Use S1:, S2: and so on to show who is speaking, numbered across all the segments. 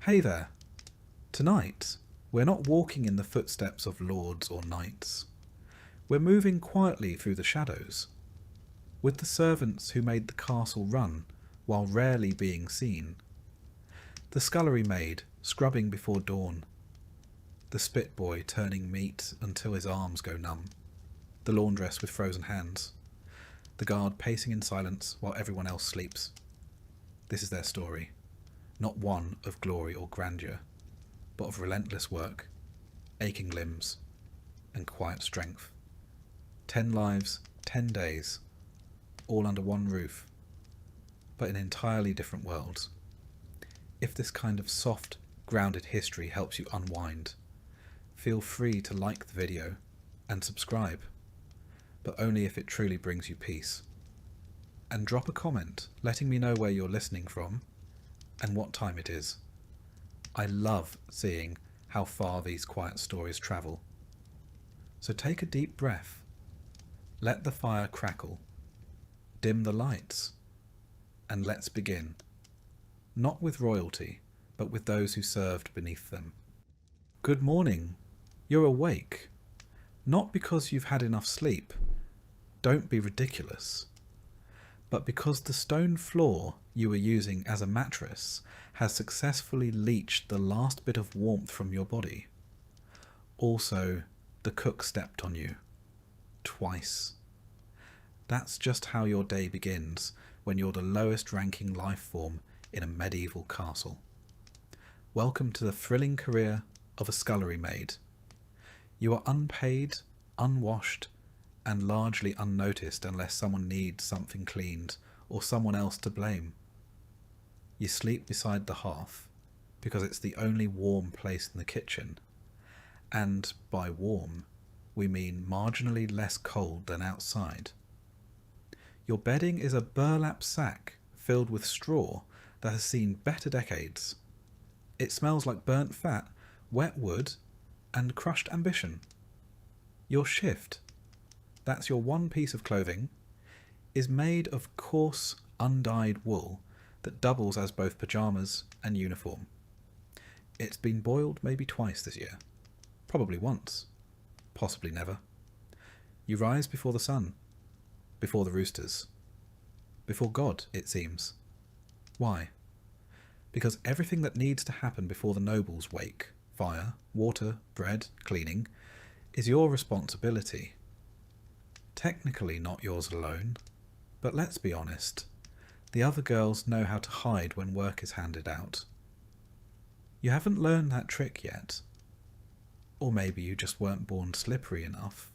S1: Hey there. Tonight, we're not walking in the footsteps of lords or knights. We're moving quietly through the shadows, with the servants who made the castle run while rarely being seen. The scullery maid scrubbing before dawn. The spit boy turning meat until his arms go numb. The laundress with frozen hands. The guard pacing in silence while everyone else sleeps. This is their story. Not one of glory or grandeur, but of relentless work, aching limbs, and quiet strength. 10 lives, 10 days, all under one roof, but in entirely different worlds. If this kind of soft, grounded history helps you unwind, feel free to like the video and subscribe, but only if it truly brings you peace. And drop a comment letting me know where you're listening from and what time it is. I love seeing how far these quiet stories travel. So take a deep breath. Let the fire crackle. Dim the lights. And let's begin. Not with royalty, but with those who served beneath them. Good morning. You're awake. Not because you've had enough sleep. Don't be ridiculous. But because the stone floor you were using as a mattress has successfully leached the last bit of warmth from your body. Also, the cook stepped on you. Twice. That's just how your day begins when you're the lowest ranking life form in a medieval castle. Welcome to the thrilling career of a scullery maid. You are unpaid, unwashed, and largely unnoticed unless someone needs something cleaned or someone else to blame. You sleep beside the hearth because it's the only warm place in the kitchen, and by warm we mean marginally less cold than outside. Your bedding is a burlap sack filled with straw that has seen better decades. It smells like burnt fat, wet wood, and crushed ambition. Your shift, that's your one piece of clothing, is made of coarse, undyed wool that doubles as both pyjamas and uniform. It's been boiled maybe twice this year. Probably once. Possibly never. You rise before the sun. Before the roosters. Before God, it seems. Why? Because everything that needs to happen before the nobles wake, fire, water, bread, cleaning, is your responsibility. Technically not yours alone, but let's be honest, the other girls know how to hide when work is handed out. You haven't learned that trick yet. Or maybe you just weren't born slippery enough.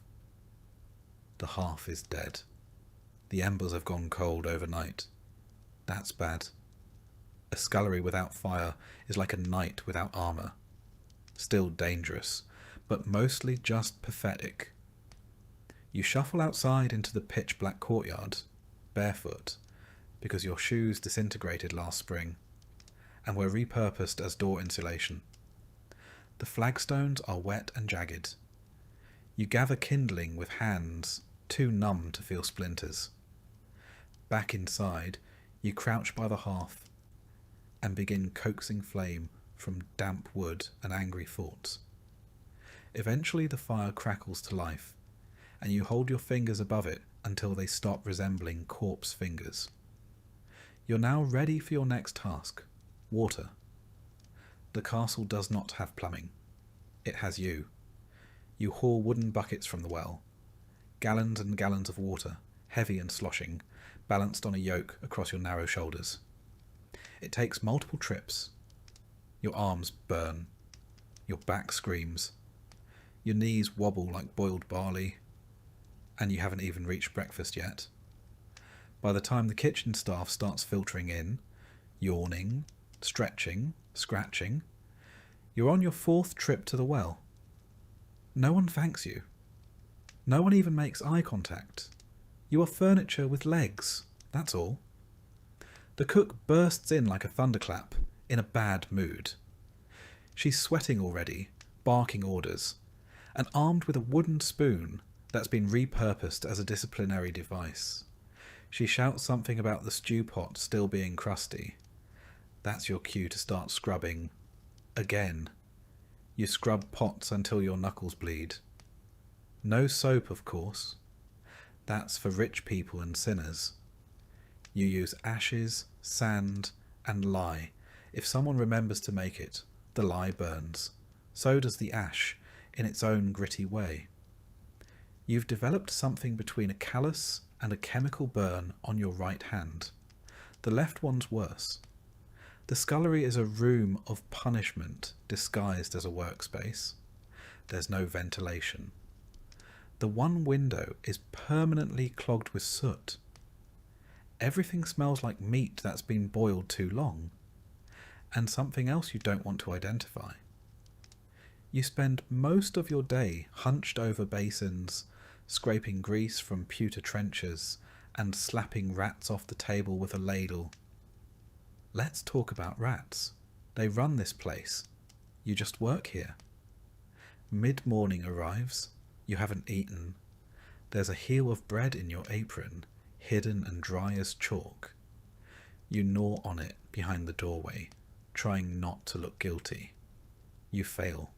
S1: The hearth is dead. The embers have gone cold overnight. That's bad. A scullery without fire is like a knight without armour. Still dangerous, but mostly just pathetic. You shuffle outside into the pitch-black courtyard, barefoot, because your shoes disintegrated last spring, and were repurposed as door insulation. The flagstones are wet and jagged. You gather kindling with hands too numb to feel splinters. Back inside, you crouch by the hearth and begin coaxing flame from damp wood and angry thoughts. Eventually the fire crackles to life, and you hold your fingers above it until they stop resembling corpse fingers. You're now ready for your next task, water. The castle does not have plumbing. It has you. You haul wooden buckets from the well. Gallons and gallons of water, heavy and sloshing, balanced on a yoke across your narrow shoulders. It takes multiple trips. Your arms burn. Your back screams. Your knees wobble like boiled barley. And you haven't even reached breakfast yet. By the time the kitchen staff starts filtering in, yawning, stretching, scratching, you're on your 4th trip to the well. No one thanks you. No one even makes eye contact. You are furniture with legs, that's all. The cook bursts in like a thunderclap, in a bad mood. She's sweating already, barking orders, and armed with a wooden spoon that's been repurposed as a disciplinary device. She shouts something about the stew pot still being crusty. That's your cue to start scrubbing Again. You scrub pots until your knuckles bleed. No soap, of course. That's for rich people and sinners. You use ashes, sand, and lye. If someone remembers to make it, the lye burns. So does the ash, in its own gritty way. You've developed something between a callus and a chemical burn on your right hand. The left one's worse. The scullery is a room of punishment disguised as a workspace. There's no ventilation. The one window is permanently clogged with soot. Everything smells like meat that's been boiled too long, and something else you don't want to identify. You spend most of your day hunched over basins, scraping grease from pewter trenchers, and slapping rats off the table with a ladle. Let's talk about rats. They run this place. You just work here. Mid-morning arrives. You haven't eaten. There's a heel of bread in your apron, hidden and dry as chalk. You gnaw on it behind the doorway, trying not to look guilty. You fail.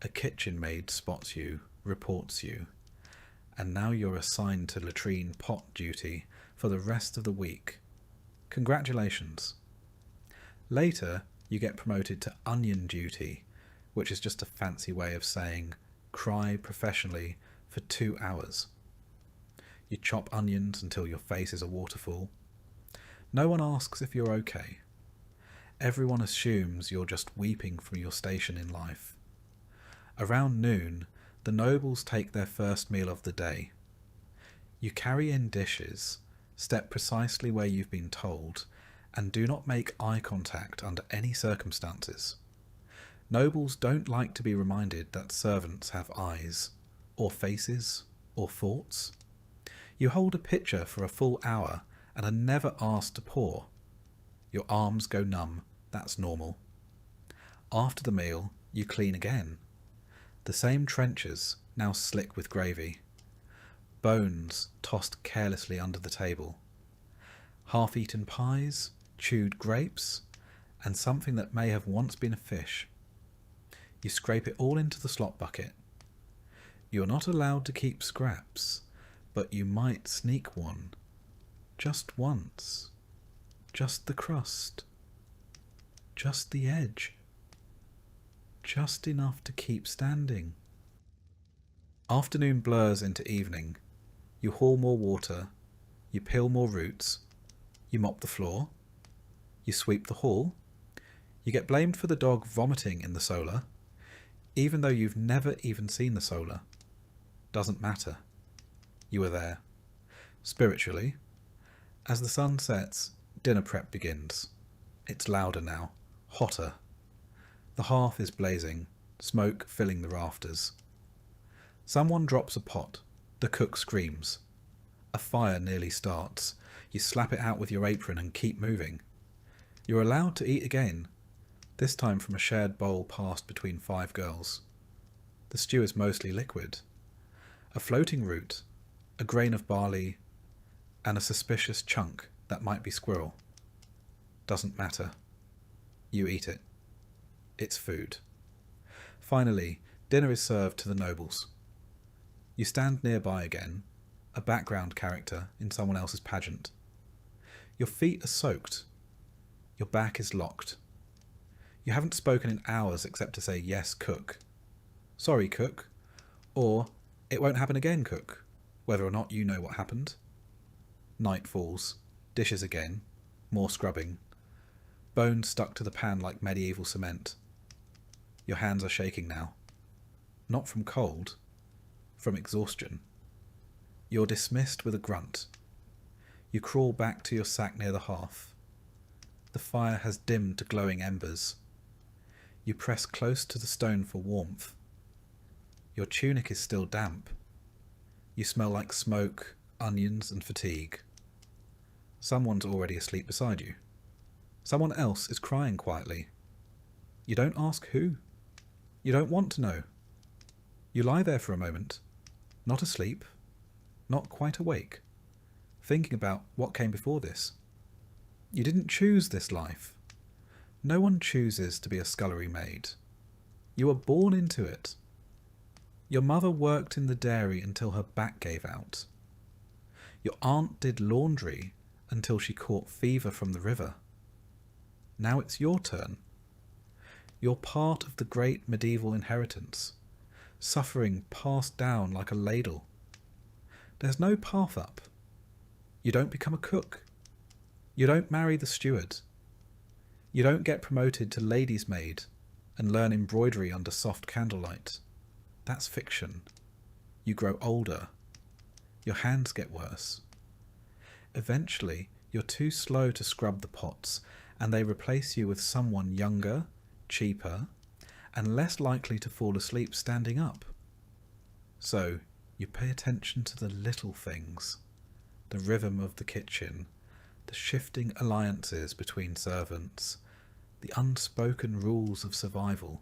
S1: A kitchen maid spots you, reports you, and now you're assigned to latrine pot duty for the rest of the week. Congratulations. Later, you get promoted to onion duty, which is just a fancy way of saying cry professionally for 2 hours. You chop onions until your face is a waterfall. No one asks if you're okay. Everyone assumes you're just weeping from your station in life. Around noon, the nobles take their first meal of the day. You carry in dishes, step precisely where you've been told, and do not make eye contact under any circumstances. Nobles don't like to be reminded that servants have eyes, or faces, or thoughts. You hold a pitcher for a full hour and are never asked to pour. Your arms go numb, that's normal. After the meal, you clean again. The same trenchers, now slick with gravy. Bones tossed carelessly under the table. Half-eaten pies, chewed grapes, and something that may have once been a fish. You scrape it all into the slop bucket. You're not allowed to keep scraps, but you might sneak one. Just once. Just the crust. Just the edge. Just enough to keep standing. Afternoon blurs into evening. You haul more water. You peel more roots. You mop the floor. You sweep the hall. You get blamed for the dog vomiting in the solar, even though you've never even seen the solar. Doesn't matter. You were there. Spiritually. As the sun sets, dinner prep begins. It's louder now. Hotter. The hearth is blazing, smoke filling the rafters. Someone drops a pot. The cook screams. A fire nearly starts. You slap it out with your apron and keep moving. You're allowed to eat again, this time from a shared bowl passed between 5 girls. The stew is mostly liquid. A floating root, a grain of barley, and a suspicious chunk that might be squirrel. Doesn't matter. You eat it. It's food. Finally, dinner is served to the nobles. You stand nearby again, a background character in someone else's pageant. Your feet are soaked. Your back is locked. You haven't spoken in hours except to say, "Yes, cook." "Sorry, cook." Or, "It won't happen again, cook," whether or not you know what happened. Night falls. Dishes again. More scrubbing. Bones stuck to the pan like medieval cement. Your hands are shaking now. Not from cold. From exhaustion. You're dismissed with a grunt. You crawl back to your sack near the hearth. The fire has dimmed to glowing embers. You press close to the stone for warmth. Your tunic is still damp. You smell like smoke, onions, and fatigue. Someone's already asleep beside you. Someone else is crying quietly. You don't ask who. You don't want to know. You lie there for a moment, not asleep, not quite awake, thinking about what came before this. You didn't choose this life. No one chooses to be a scullery maid. You are born into it. Your mother worked in the dairy until her back gave out. Your aunt did laundry until she caught fever from the river. Now it's your turn. You're part of the great medieval inheritance, suffering passed down like a ladle. There's no path up. You don't become a cook. You don't marry the steward. You don't get promoted to lady's maid and learn embroidery under soft candlelight. That's fiction. You grow older. Your hands get worse. Eventually, you're too slow to scrub the pots, and they replace you with someone younger, cheaper, and less likely to fall asleep standing up. So, you pay attention to the little things, the rhythm of the kitchen, the shifting alliances between servants, the unspoken rules of survival.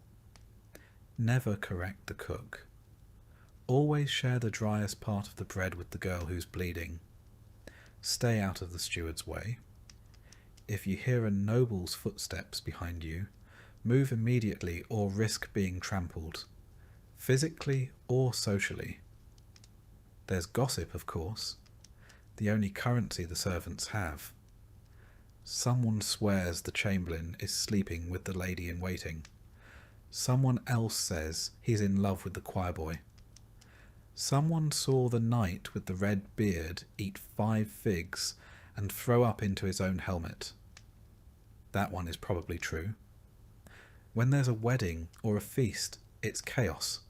S1: Never correct the cook. Always share the driest part of the bread with the girl who's bleeding. Stay out of the steward's way. If you hear a noble's footsteps behind you, move immediately or risk being trampled, physically or socially. There's gossip, of course, the only currency the servants have. Someone swears the chamberlain is sleeping with the lady-in-waiting. Someone else says he's in love with the choirboy. Someone saw the knight with the red beard eat 5 figs and throw up into his own helmet. That one is probably true. When there's a wedding or a feast, it's chaos.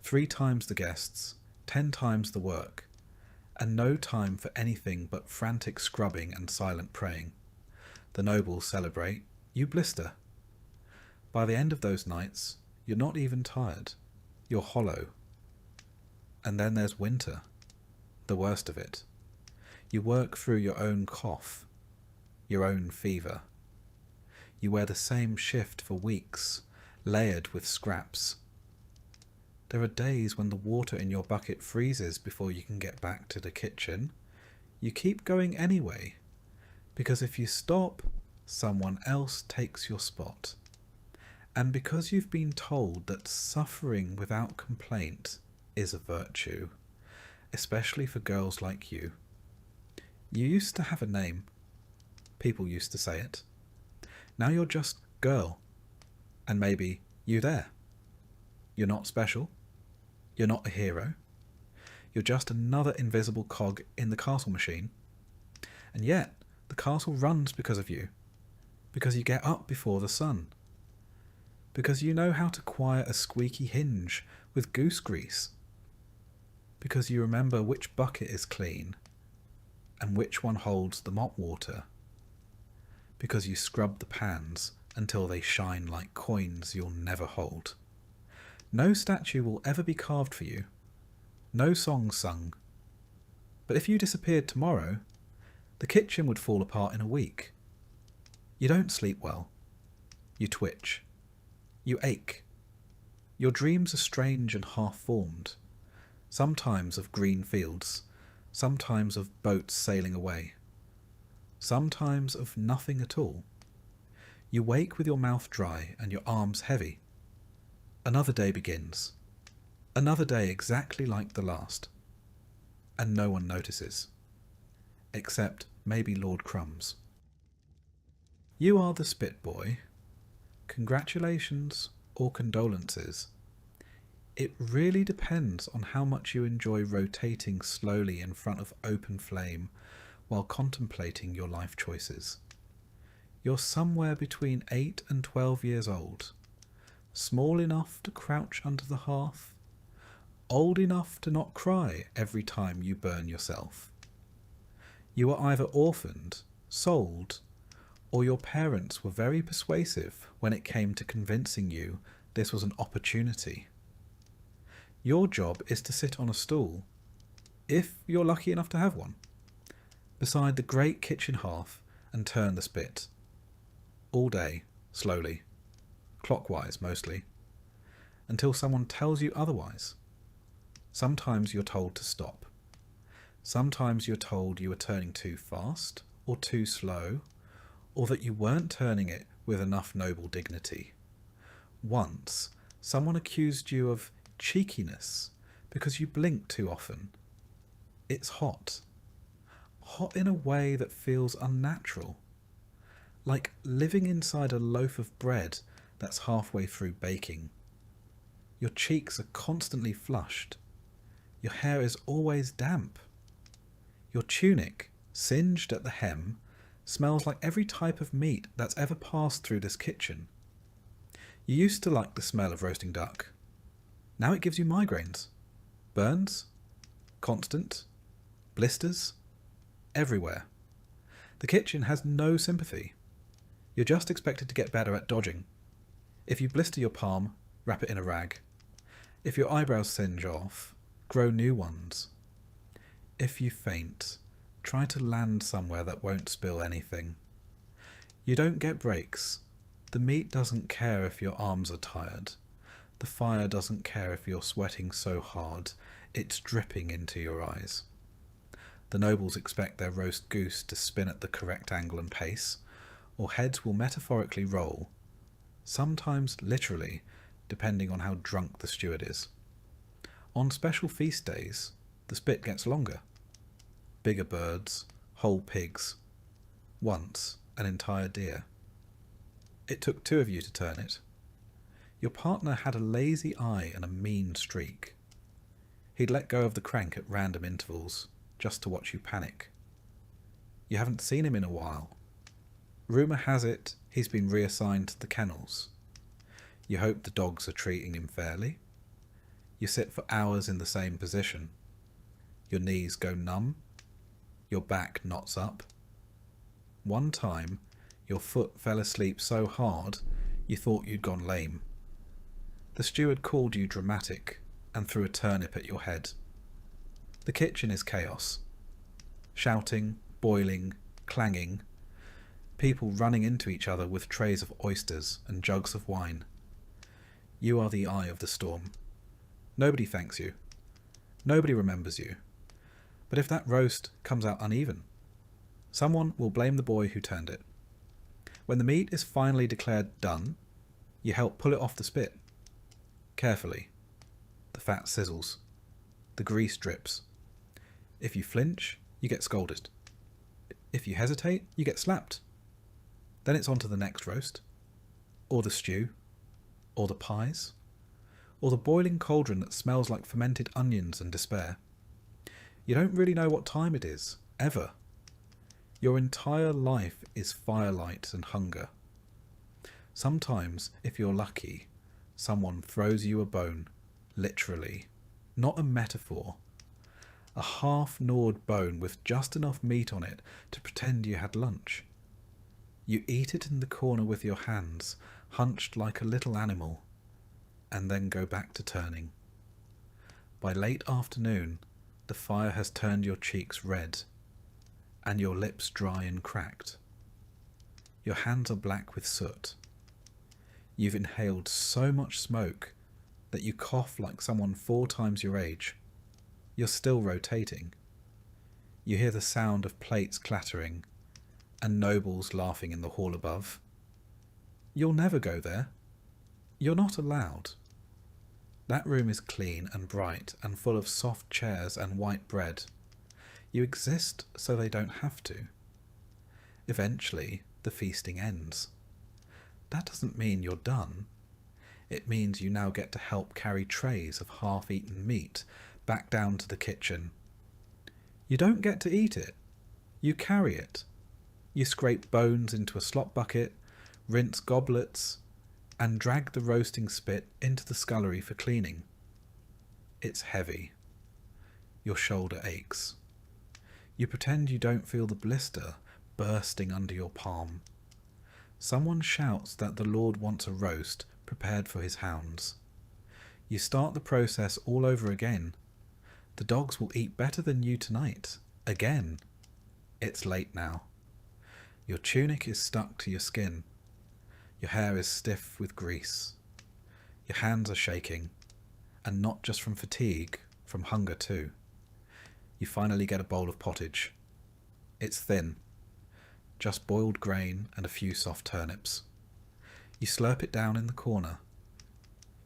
S1: 3 times the guests, 10 times the work, and no time for anything but frantic scrubbing and silent praying. The nobles celebrate, you blister. By the end of those nights, you're not even tired. You're hollow. And then there's winter, the worst of it. You work through your own cough, your own fever. You wear the same shift for weeks, layered with scraps. There are days when the water in your bucket freezes before you can get back to the kitchen. You keep going anyway, because if you stop, someone else takes your spot. And because you've been told that suffering without complaint is a virtue, especially for girls like you. You used to have a name. People used to say it. Now you're just girl. And maybe you there. You're not special. You're not a hero. You're just another invisible cog in the castle machine. And yet, the castle runs because of you. Because you get up before the sun. Because you know how to quiet a squeaky hinge with goose grease. Because you remember which bucket is clean and which one holds the mop water. Because you scrub the pans until they shine like coins you'll never hold. No statue will ever be carved for you. No song sung. But if you disappeared tomorrow, the kitchen would fall apart in a week. You don't sleep well. You twitch. You ache. Your dreams are strange and half-formed. Sometimes of green fields, sometimes of boats sailing away, sometimes of nothing at all. You wake with your mouth dry and your arms heavy. Another day begins. Another day exactly like the last. And no one notices. Except maybe Lord Crumbs. You are the spit boy. Congratulations or condolences. It really depends on how much you enjoy rotating slowly in front of open flame while contemplating your life choices. You're somewhere between 8 and 12 years old, small enough to crouch under the hearth, old enough to not cry every time you burn yourself. You are either orphaned, sold, or your parents were very persuasive when it came to convincing you this was an opportunity. Your job is to sit on a stool, if you're lucky enough to have one, beside the great kitchen hearth and turn the spit. All day, slowly, clockwise mostly, until someone tells you otherwise. Sometimes you're told to stop. Sometimes you're told you were turning too fast or too slow, or that you weren't turning it with enough noble dignity. Once, someone accused you of cheekiness because you blink too often. It's hot. Hot in a way that feels unnatural. Like living inside a loaf of bread that's halfway through baking. Your cheeks are constantly flushed. Your hair is always damp. Your tunic, singed at the hem, smells like every type of meat that's ever passed through this kitchen. You used to like the smell of roasting duck. Now it gives you migraines. Burns. Constant. Blisters. Everywhere. The kitchen has no sympathy. You're just expected to get better at dodging. If you blister your palm, wrap it in a rag. If your eyebrows singe off, grow new ones. If you faint, try to land somewhere that won't spill anything. You don't get breaks. The meat doesn't care if your arms are tired. The fire doesn't care if you're sweating so hard it's dripping into your eyes. The nobles expect their roast goose to spin at the correct angle and pace, or heads will metaphorically roll, sometimes literally, depending on how drunk the steward is. On special feast days, the spit gets longer. Bigger birds, whole pigs. Once, an entire deer. It took 2 of you to turn it. Your partner had a lazy eye and a mean streak. He'd let go of the crank at random intervals, just to watch you panic. You haven't seen him in a while. Rumour has it he's been reassigned to the kennels. You hope the dogs are treating him fairly. You sit for hours in the same position. Your knees go numb. Your back knots up. One time, your foot fell asleep so hard you thought you'd gone lame. The steward called you dramatic and threw a turnip at your head. The kitchen is chaos. Shouting, boiling, clanging. People running into each other with trays of oysters and jugs of wine. You are the eye of the storm. Nobody thanks you. Nobody remembers you. But if that roast comes out uneven, someone will blame the boy who turned it. When the meat is finally declared done, you help pull it off the spit. Carefully. The fat sizzles. The grease drips. If you flinch, you get scolded. If you hesitate, you get slapped. Then it's on to the next roast, or the stew, or the pies, or the boiling cauldron that smells like fermented onions and despair. You don't really know what time it is, ever. Your entire life is firelight and hunger. Sometimes, if you're lucky, someone throws you a bone, literally, not a metaphor. A half-gnawed bone with just enough meat on it to pretend you had lunch. You eat it in the corner with your hands, hunched like a little animal, and then go back to turning. By late afternoon, the fire has turned your cheeks red, and your lips dry and cracked. Your hands are black with soot. You've inhaled so much smoke that you cough like someone 4 times your age. You're still rotating. You hear the sound of plates clattering, and nobles laughing in the hall above. You'll never go there. You're not allowed. That room is clean and bright and full of soft chairs and white bread. You exist so they don't have to. Eventually, the feasting ends. That doesn't mean you're done. It means you now get to help carry trays of half-eaten meat back down to the kitchen. You don't get to eat it. You carry it. You scrape bones into a slop bucket, rinse goblets, and drag the roasting spit into the scullery for cleaning. It's heavy. Your shoulder aches. You pretend you don't feel the blister bursting under your palm. Someone shouts that the Lord wants a roast prepared for his hounds. You start the process all over again. The dogs will eat better than you tonight. Again. It's late now. Your tunic is stuck to your skin. Your hair is stiff with grease. Your hands are shaking, and not just from fatigue, from hunger too. You finally get a bowl of pottage. It's thin, just boiled grain and a few soft turnips. You slurp it down in the corner.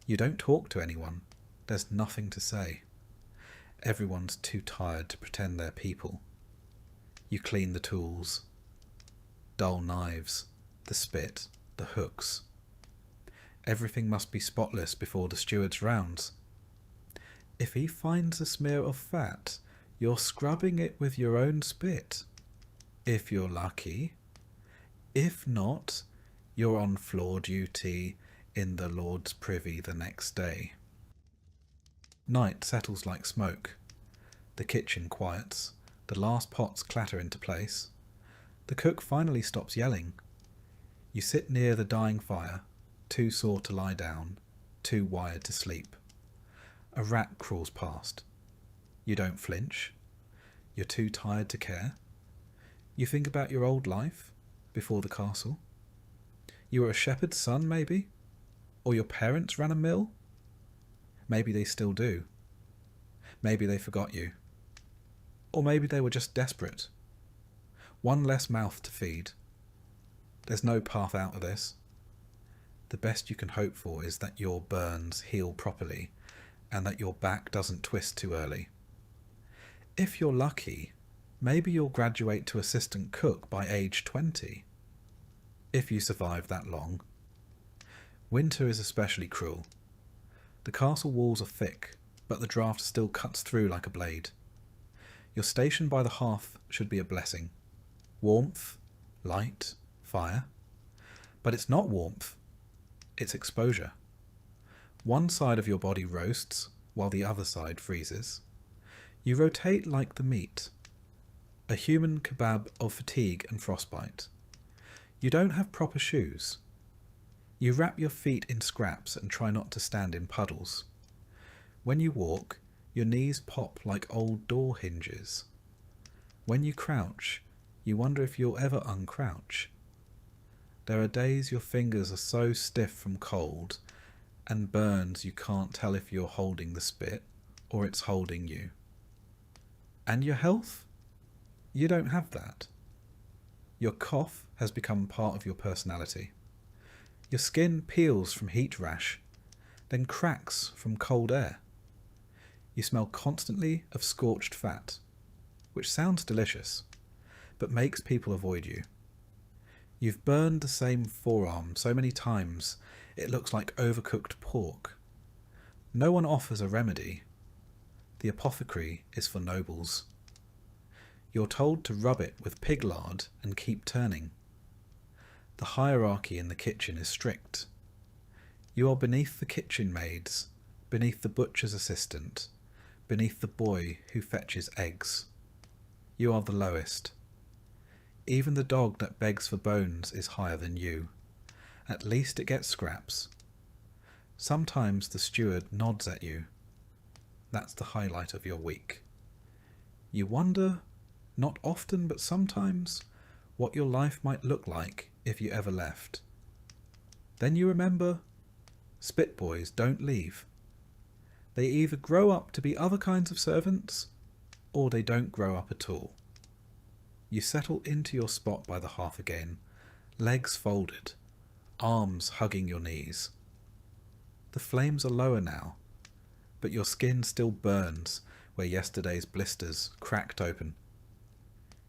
S1: You don't talk to anyone. There's nothing to say. Everyone's too tired to pretend they're people. You clean the tools. Dull knives, the spit, the hooks. Everything must be spotless before the steward's rounds. If he finds a smear of fat, you're scrubbing it with your own spit. If you're lucky. If not, you're on floor duty in the Lord's privy the next day. Night settles like smoke. The kitchen quiets. The last pots clatter into place. The cook finally stops yelling. You sit near the dying fire, too sore to lie down, too wired to sleep. A rat crawls past. You don't flinch. You're too tired to care. You think about your old life before the castle. You were a shepherd's son, maybe? Or your parents ran a mill? Maybe they still do. Maybe they forgot you. Or maybe they were just desperate. One less mouth to feed. There's no path out of this. The best you can hope for is that your burns heal properly and that your back doesn't twist too early. If you're lucky, maybe you'll graduate to assistant cook by age 20. If you survive that long. Winter is especially cruel. The castle walls are thick, but the draught still cuts through like a blade. Your station by the hearth should be a blessing. Warmth, light, fire. But it's not warmth. It's exposure. One side of your body roasts, while the other side freezes. You rotate like the meat. A human kebab of fatigue and frostbite. You don't have proper shoes. You wrap your feet in scraps and try not to stand in puddles. When you walk, your knees pop like old door hinges. When you crouch, you wonder if you'll ever uncrouch. There are days your fingers are so stiff from cold and burns you can't tell if you're holding the spit or it's holding you. And your health? You don't have that. Your cough has become part of your personality. Your skin peels from heat rash, then cracks from cold air. You smell constantly of scorched fat, which sounds delicious, but makes people avoid you. You've burned the same forearm so many times it looks like overcooked pork. No one offers a remedy. The apothecary is for nobles. You're told to rub it with pig lard and keep turning. The hierarchy in the kitchen is strict. You are beneath the kitchen maids, beneath the butcher's assistant, beneath the boy who fetches eggs. You are the lowest. Even the dog that begs for bones is higher than you. At least it gets scraps. Sometimes the steward nods at you. That's the highlight of your week. You wonder, not often but sometimes, what your life might look like if you ever left. Then you remember, spit boys don't leave. They either grow up to be other kinds of servants, or they don't grow up at all. You settle into your spot by the hearth again, legs folded, arms hugging your knees. The flames are lower now, but your skin still burns where yesterday's blisters cracked open.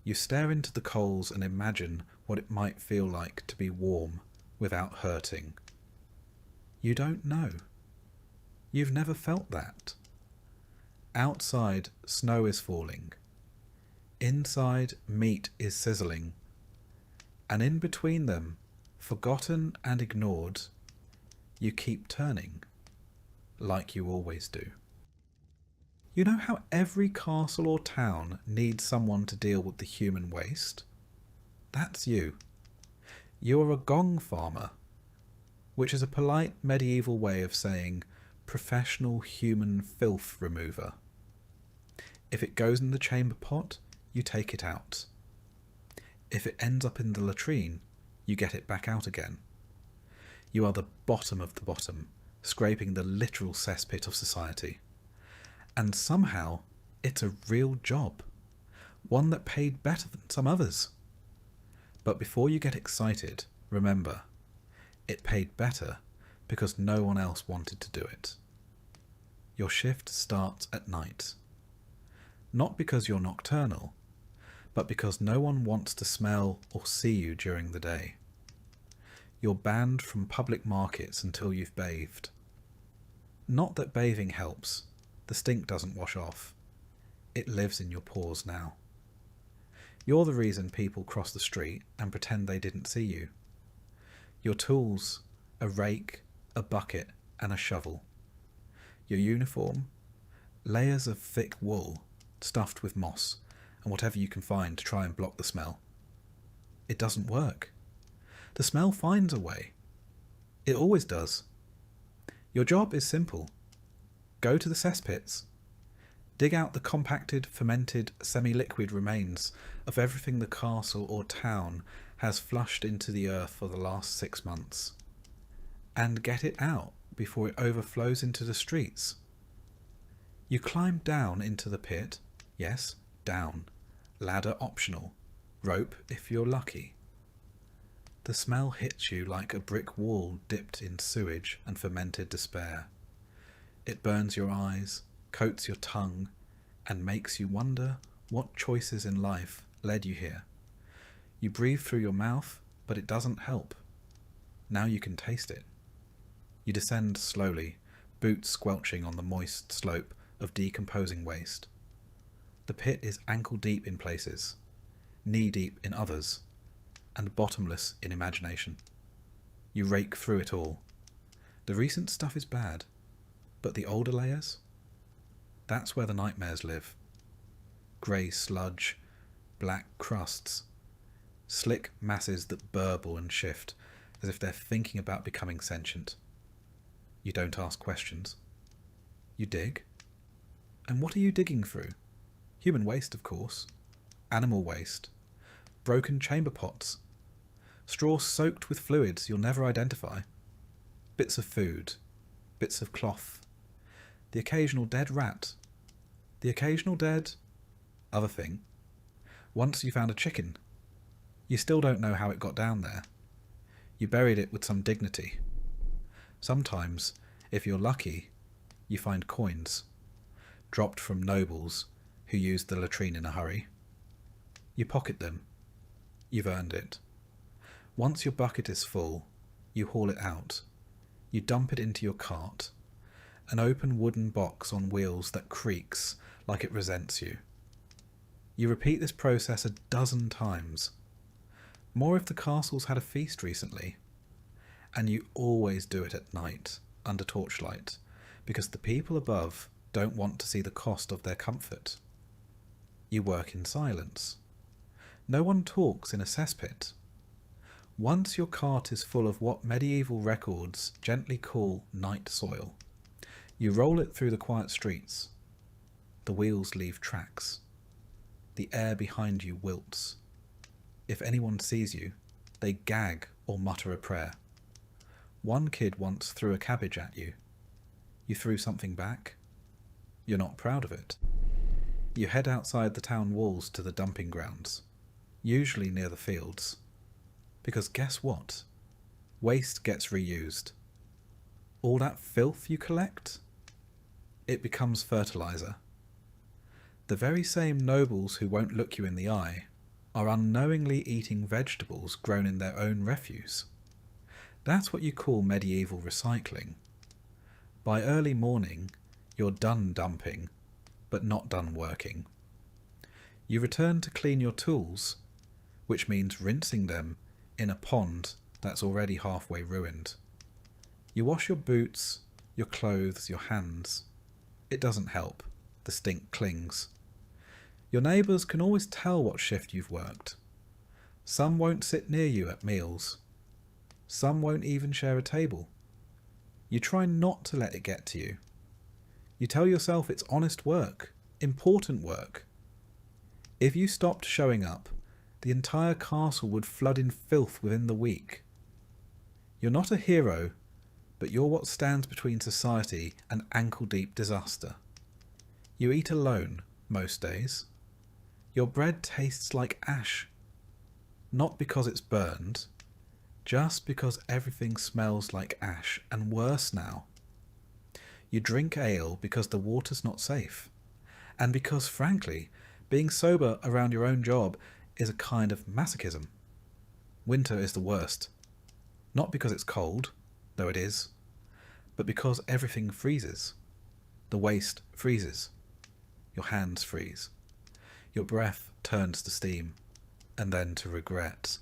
S1: You stare into the coals and imagine what it might feel like to be warm without hurting. You don't know. You've never felt that. Outside, snow is falling. Inside, meat is sizzling. And in between them, forgotten and ignored, you keep turning, like you always do. You know how every castle or town needs someone to deal with the human waste? That's you. You're a gong farmer, which is a polite medieval way of saying professional human filth remover. If it goes in the chamber pot, you take it out. If it ends up in the latrine, you get it back out again. You are the bottom of the bottom, scraping the literal cesspit of society. And somehow, it's a real job. One that paid better than some others. But before you get excited, remember, It paid better because no one else wanted to do it. Your shift starts at night. Not because you're nocturnal, but because no one wants to smell or see you during the day. You're banned from public markets until you've bathed. Not that bathing helps. The stink doesn't wash off. It lives in your pores now. You're the reason people cross the street and pretend they didn't see you. Your tools, a rake, a bucket, and a shovel. Your uniform, layers of thick wool stuffed with moss and whatever you can find to try and block the smell. It doesn't work. The smell finds a way. It always does. Your job is simple. Go to the cesspits. Dig out the compacted, fermented, semi-liquid remains of everything the castle or town has flushed into the earth for the last 6 months. And get it out before it overflows into the streets. You climb down into the pit. Yes, down. Ladder optional. Rope if you're lucky. The smell hits you like a brick wall dipped in sewage and fermented despair. It burns your eyes, coats your tongue, and makes you wonder what choices in life led you here. You breathe through your mouth, but it doesn't help. Now you can taste it. You descend slowly, boots squelching on the moist slope of decomposing waste. The pit is ankle-deep in places, knee-deep in others, and bottomless in imagination. You rake through it all. The recent stuff is bad, but the older layers? That's where the nightmares live. Grey sludge, black crusts, slick masses that burble and shift as if they're thinking about becoming sentient. You don't ask questions. You dig. And what are you digging through? Human waste, of course. Animal waste. Broken chamber pots. Straw soaked with fluids you'll never identify. Bits of food. Bits of cloth. The occasional dead rat. The occasional dead other thing. Once you found a chicken. You still don't know how it got down there. You buried it with some dignity. Sometimes, if you're lucky, you find coins, dropped from nobles who used the latrine in a hurry. You pocket them. You've earned it. Once your bucket is full, you haul it out. You dump it into your cart, an open wooden box on wheels that creaks like it resents you. You repeat this process 12 times. More if the castle's had a feast recently. And you always do it at night, under torchlight, because the people above don't want to see the cost of their comfort. You work in silence. No one talks in a cesspit. Once your cart is full of what medieval records gently call night soil, you roll it through the quiet streets. The wheels leave tracks. The air behind you wilts. If anyone sees you, they gag or mutter a prayer. One kid once threw a cabbage at you. You threw something back. You're not proud of it. You head outside the town walls to the dumping grounds, usually near the fields. Because guess what? Waste gets reused. All that filth you collect? It becomes fertilizer. The very same nobles who won't look you in the eye are unknowingly eating vegetables grown in their own refuse. That's what you call medieval recycling. By early morning, you're done dumping, but not done working. You return to clean your tools, which means rinsing them in a pond that's already halfway ruined. You wash your boots, your clothes, your hands. It doesn't help. The stink clings. Your neighbours can always tell what shift you've worked. Some won't sit near you at meals. Some won't even share a table. You try not to let it get to you. You tell yourself it's honest work, important work. If you stopped showing up, the entire castle would flood in filth within the week. You're not a hero, but you're what stands between society and ankle-deep disaster. You eat alone, most days. Your bread tastes like ash. Not because it's burned, just because everything smells like ash, and worse now. You drink ale because the water's not safe, and because, frankly, being sober around your own job is a kind of masochism. Winter is the worst. Not because it's cold, though it is, but because everything freezes. The waste freezes. Your hands freeze. Your breath turns to steam, and then to regret.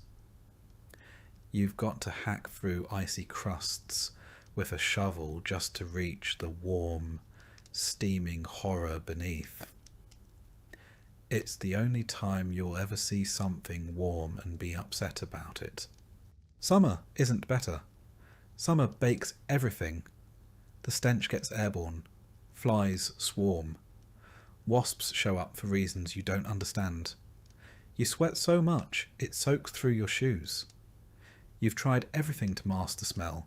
S1: You've got to hack through icy crusts with a shovel just to reach the warm, steaming horror beneath. It's the only time you'll ever see something warm and be upset about it. Summer isn't better. Summer bakes everything. The stench gets airborne. Flies swarm. Wasps show up for reasons you don't understand. You sweat so much it soaks through your shoes. You've tried everything to mask the smell.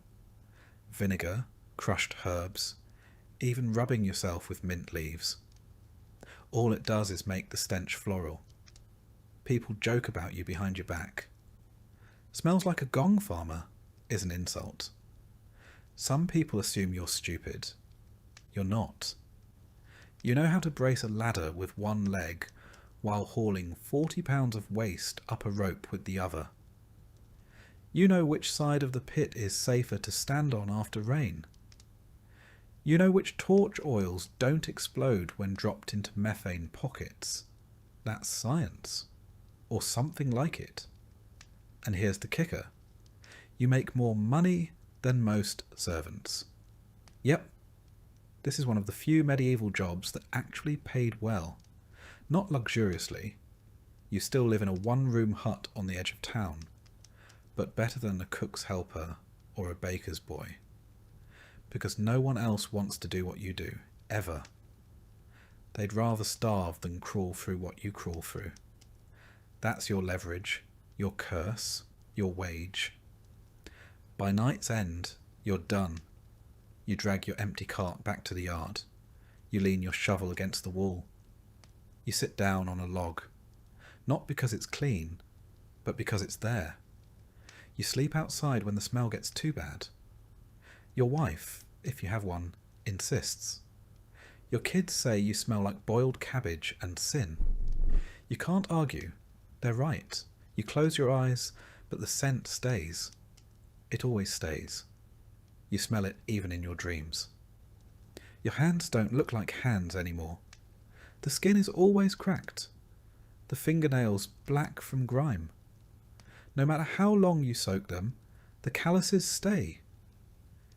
S1: Vinegar, crushed herbs, even rubbing yourself with mint leaves. All it does is make the stench floral. People joke about you behind your back. Smells like a gong farmer is an insult. Some people assume you're stupid. You're not. You know how to brace a ladder with one leg while hauling 40 pounds of waste up a rope with the other. You know which side of the pit is safer to stand on after rain. You know which torch oils don't explode when dropped into methane pockets. That's science. Or something like it. And here's the kicker. You make more money than most servants. Yep. This is one of the few medieval jobs that actually paid well. Not luxuriously. You still live in a one-room hut on the edge of town. But better than a cook's helper or a baker's boy. Because no one else wants to do what you do, ever. They'd rather starve than crawl through what you crawl through. That's your leverage, your curse, your wage. By night's end, you're done. You drag your empty cart back to the yard. You lean your shovel against the wall. You sit down on a log. Not because it's clean, but because it's there. You sleep outside when the smell gets too bad. Your wife, if you have one, insists. Your kids say you smell like boiled cabbage and sin. You can't argue. They're right. You close your eyes, but the scent stays. It always stays. You smell it even in your dreams. Your hands don't look like hands anymore. The skin is always cracked. The fingernails black from grime. No matter how long you soak them, the calluses stay.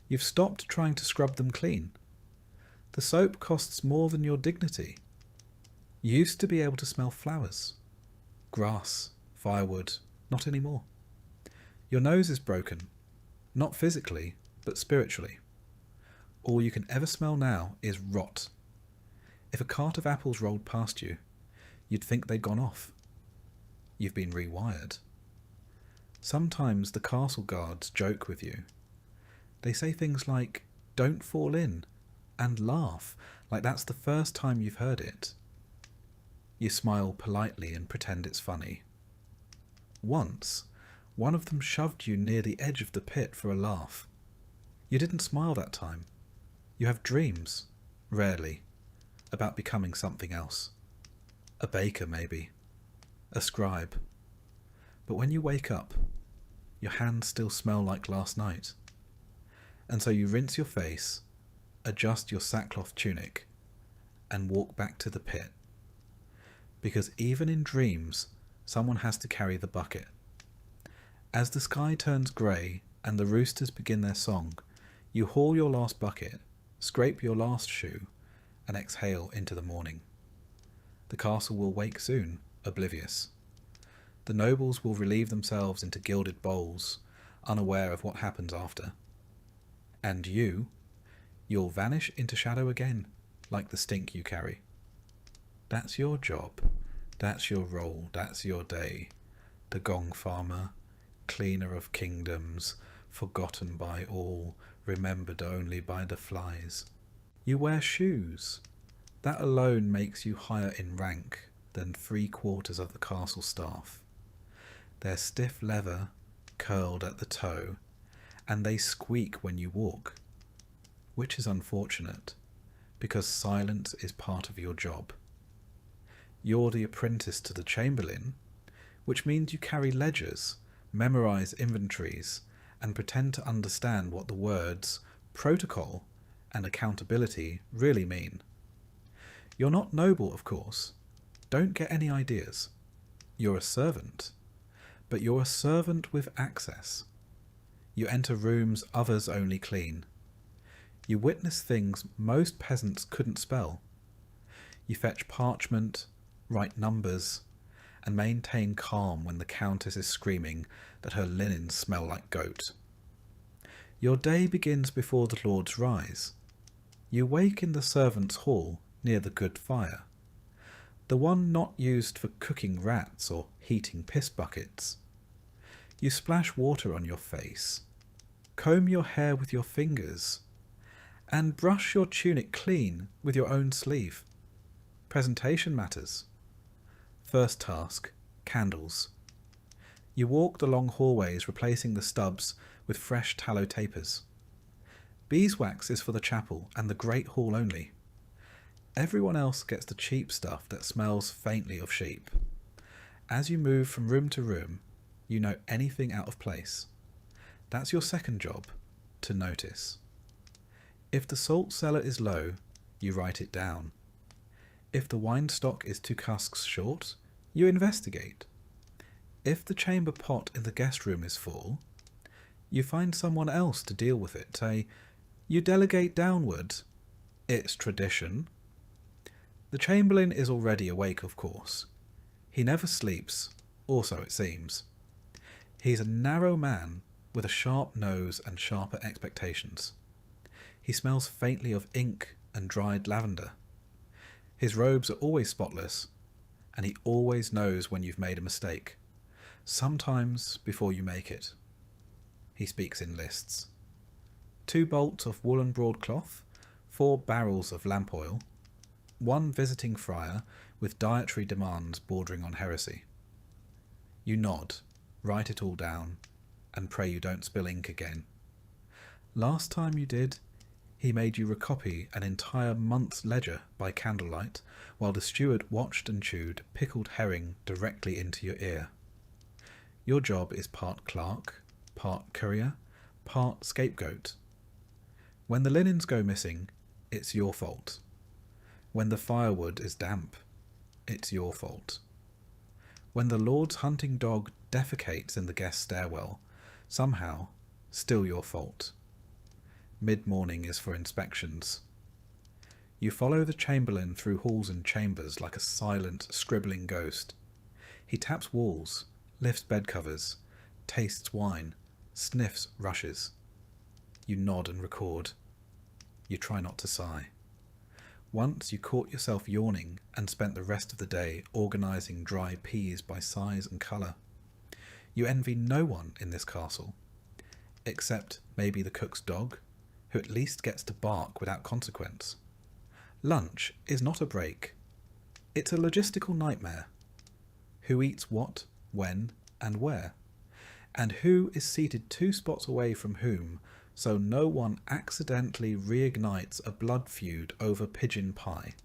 S1: You've stopped trying to scrub them clean. The soap costs more than your dignity. You used to be able to smell flowers, grass, firewood, not anymore. Your nose is broken, not physically, but spiritually. All you can ever smell now is rot. If a cart of apples rolled past you, you'd think they'd gone off. You've been rewired. Sometimes the castle guards joke with you. They say things like, "Don't fall in," and laugh, like that's the first time you've heard it. You smile politely and pretend it's funny. Once, one of them shoved you near the edge of the pit for a laugh. You didn't smile that time. You have dreams, rarely, about becoming something else. A baker, maybe. A scribe. But when you wake up, your hands still smell like last night. And so you rinse your face, adjust your sackcloth tunic, and walk back to the pit. Because even in dreams, someone has to carry the bucket. As the sky turns grey and the roosters begin their song, you haul your last bucket, scrape your last shoe, and exhale into the morning. The castle will wake soon, oblivious. The nobles will relieve themselves into gilded bowls, unaware of what happens after. And you'll vanish into shadow again, like the stink you carry. That's your job, that's your role, that's your day. The gong farmer, cleaner of kingdoms, forgotten by all, remembered only by the flies. You wear shoes. That alone makes you higher in rank than 3/4 of the castle staff. They're stiff leather, curled at the toe, and they squeak when you walk, which is unfortunate, because silence is part of your job. You're the apprentice to the chamberlain, which means you carry ledgers, memorize inventories, and pretend to understand what the words protocol and accountability really mean. You're not noble, of course. Don't get any ideas. You're a servant, but you're a servant with access. You enter rooms others only clean. You witness things most peasants couldn't spell. You fetch parchment, write numbers, and maintain calm when the countess is screaming that her linens smell like goat. Your day begins before the lords rise. You wake in the servants' hall near the good fire, the one not used for cooking rats or heating piss buckets. You splash water on your face, comb your hair with your fingers, and brush your tunic clean with your own sleeve. Presentation matters. First task, candles. You walk the long hallways replacing the stubs with fresh tallow tapers. Beeswax is for the chapel and the great hall only. Everyone else gets the cheap stuff that smells faintly of sheep. As you move from room to room, you know anything out of place. That's your second job, to notice. If the salt cellar is low, you write it down. If the wine stock is 2 casks short, you investigate. If the chamber pot in the guest room is full, you find someone else to deal with it. You delegate downward. It's tradition. The chamberlain is already awake, of course. He never sleeps, or so it seems. He's a narrow man with a sharp nose and sharper expectations. He smells faintly of ink and dried lavender. His robes are always spotless, and he always knows when you've made a mistake, sometimes before you make it. He speaks in lists. 2 bolts of woolen broadcloth, 4 barrels of lamp oil, 1 visiting friar with dietary demands bordering on heresy. You nod, write it all down, and pray you don't spill ink again. Last time you did, he made you recopy an entire month's ledger by candlelight, while the steward watched and chewed pickled herring directly into your ear. Your job is part clerk, part courier, part scapegoat. When the linens go missing, it's your fault. When the firewood is damp, it's your fault. When the lord's hunting dog defecates in the guest stairwell, somehow, still your fault. Mid-morning is for inspections. You follow the chamberlain through halls and chambers like a silent, scribbling ghost. He taps walls, lifts bed covers, tastes wine, sniffs rushes. You nod and record. You try not to sigh. Once you caught yourself yawning and spent the rest of the day organising dry peas by size and colour. You envy no one in this castle, except maybe the cook's dog, who at least gets to bark without consequence. Lunch is not a break. It's a logistical nightmare. Who eats what, when, and where? And who is seated 2 spots away from whom, so no one accidentally reignites a blood feud over pigeon pie?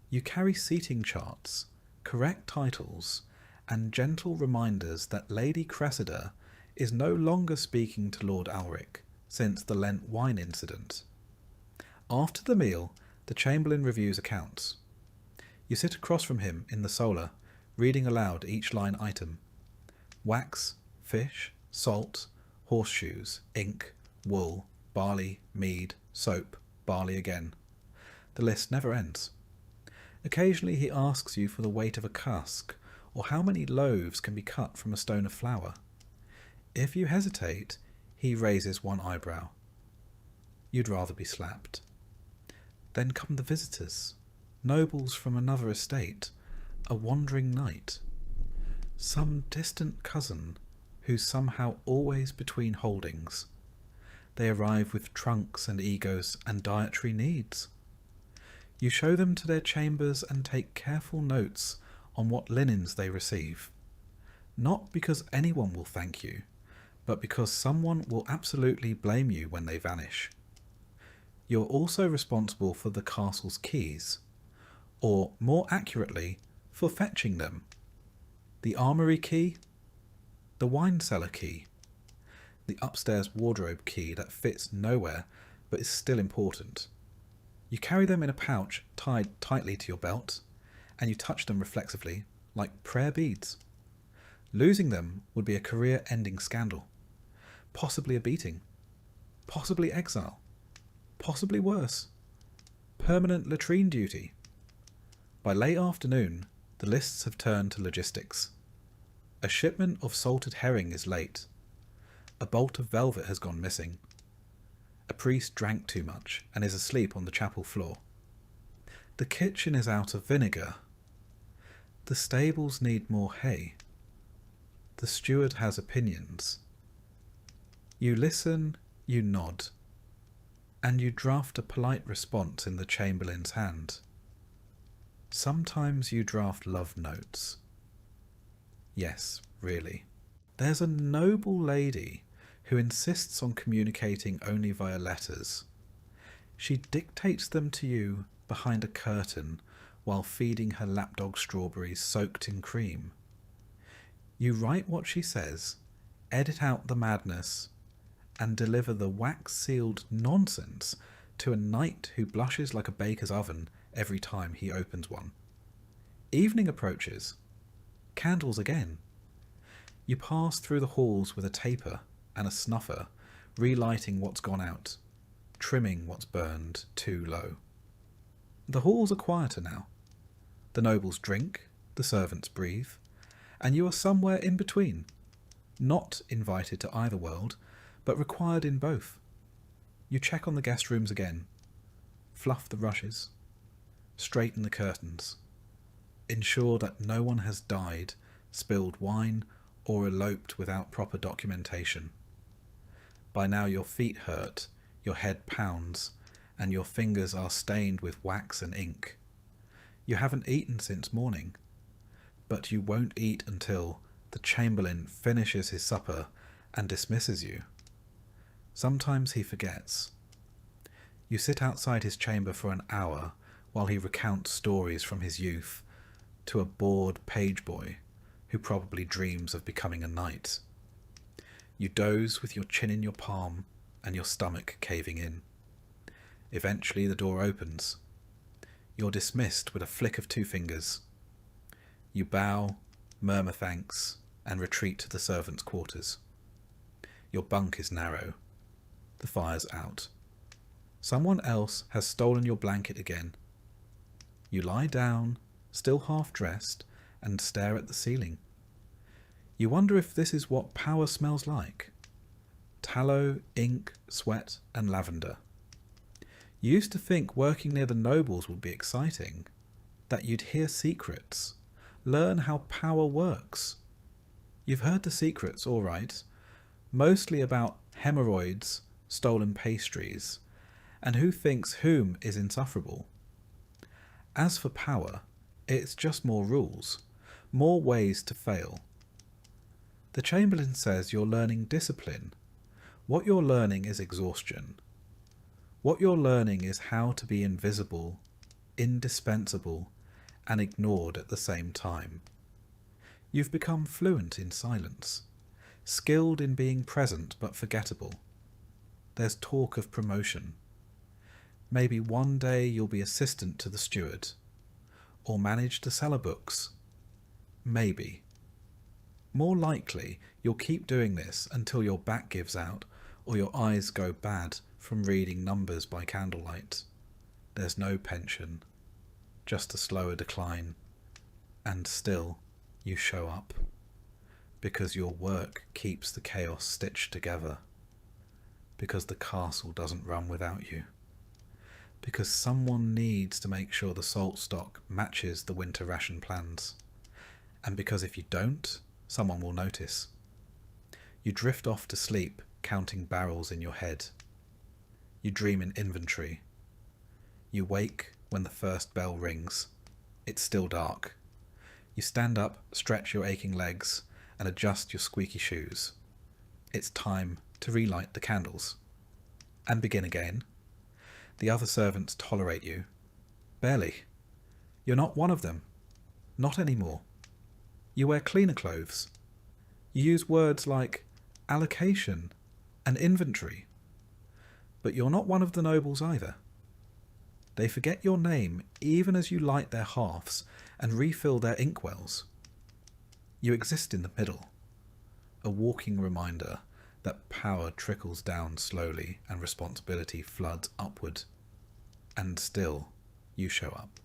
S1: You carry seating charts, correct titles, and gentle reminders that Lady Cressida is no longer speaking to Lord Alric since the Lent wine incident. After the meal, the chamberlain reviews accounts. You sit across from him in the solar, reading aloud each line item. Wax, fish, salt, horseshoes, ink, wool, barley, mead, soap, barley again. The list never ends. Occasionally he asks you for the weight of a cask, or how many loaves can be cut from a stone of flour. If you hesitate, he raises 1 eyebrow. You'd rather be slapped. Then come the visitors, nobles from another estate, a wandering knight, some distant cousin who's somehow always between holdings. They arrive with trunks and egos and dietary needs. You show them to their chambers and take careful notes on what linens they receive. Not because anyone will thank you, but because someone will absolutely blame you when they vanish. You're also responsible for the castle's keys, or more accurately, for fetching them. The armoury key, the wine cellar key, the upstairs wardrobe key that fits nowhere but is still important. You carry them in a pouch tied tightly to your belt, and you touch them reflexively, like prayer beads. Losing them would be a career-ending scandal, possibly a beating, possibly exile, possibly worse, permanent latrine duty. By late afternoon, the lists have turned to logistics. A shipment of salted herring is late. A bolt of velvet has gone missing. A priest drank too much and is asleep on the chapel floor. The kitchen is out of vinegar. The stables need more hay. The steward has opinions. You listen, you nod, and you draft a polite response in the chamberlain's hand. Sometimes you draft love notes. Yes, really. There's a noble lady who insists on communicating only via letters. She dictates them to you behind a curtain while feeding her lapdog strawberries soaked in cream. You write what she says, edit out the madness, and deliver the wax-sealed nonsense to a knight who blushes like a baker's oven every time he opens one. Evening approaches. Candles again. You pass through the halls with a taper and a snuffer, relighting what's gone out, trimming what's burned too low. The halls are quieter now. The nobles drink, the servants breathe, and you are somewhere in between, not invited to either world, but required in both. You check on the guest rooms again, fluff the rushes, straighten the curtains, ensure that no one has died, spilled wine, or eloped without proper documentation. By now your feet hurt, your head pounds, and your fingers are stained with wax and ink. You haven't eaten since morning, but you won't eat until the chamberlain finishes his supper and dismisses you. Sometimes he forgets. You sit outside his chamber for an hour while he recounts stories from his youth to a bored page boy who probably dreams of becoming a knight. You doze with your chin in your palm and your stomach caving in. Eventually the door opens. You're dismissed with a flick of two fingers. You bow, murmur thanks, and retreat to the servants' quarters. Your bunk is narrow. The fire's out. Someone else has stolen your blanket again. You lie down, still half-dressed, and stare at the ceiling. You wonder if this is what power smells like. Tallow, ink, sweat, and lavender. You used to think working near the nobles would be exciting, that you'd hear secrets, learn how power works. You've heard the secrets, all right, mostly about hemorrhoids, stolen pastries, and who thinks whom is insufferable. As for power, it's just more rules, more ways to fail. The Chamberlain says you're learning discipline. What you're learning is exhaustion. What you're learning is how to be invisible, indispensable, and ignored at the same time. You've become fluent in silence, skilled in being present but forgettable. There's talk of promotion. Maybe one day you'll be assistant to the steward, or manage the cellar books. Maybe. More likely, you'll keep doing this until your back gives out or your eyes go bad from reading numbers by candlelight. There's no pension, just a slower decline, and still you show up, because your work keeps the chaos stitched together, because the castle doesn't run without you, because someone needs to make sure the salt stock matches the winter ration plans, and because if you don't, someone will notice. You drift off to sleep counting barrels in your head. You dream in inventory. You wake when the first bell rings. It's still dark. You stand up, stretch your aching legs, and adjust your squeaky shoes. It's time to relight the candles. And begin again. The other servants tolerate you. Barely. You're not one of them. Not anymore. You wear cleaner clothes. You use words like allocation and inventory. But you're not one of the nobles either. They forget your name even as you light their hearths and refill their inkwells. You exist in the middle, a walking reminder that power trickles down slowly and responsibility floods upward. And still, you show up.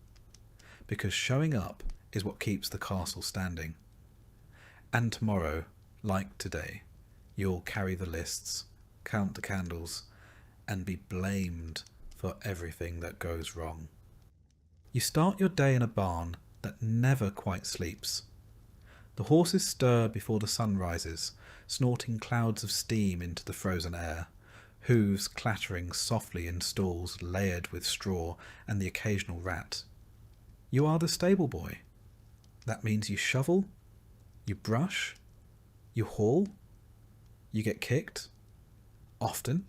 S1: Because showing up is what keeps the castle standing. And tomorrow, like today, you'll carry the lists, count the candles, and be blamed for everything that goes wrong. You start your day in a barn that never quite sleeps. The horses stir before the sun rises, snorting clouds of steam into the frozen air, hooves clattering softly in stalls layered with straw and the occasional rat. You are the stable boy. That means you shovel, you brush, you haul, you get kicked, often,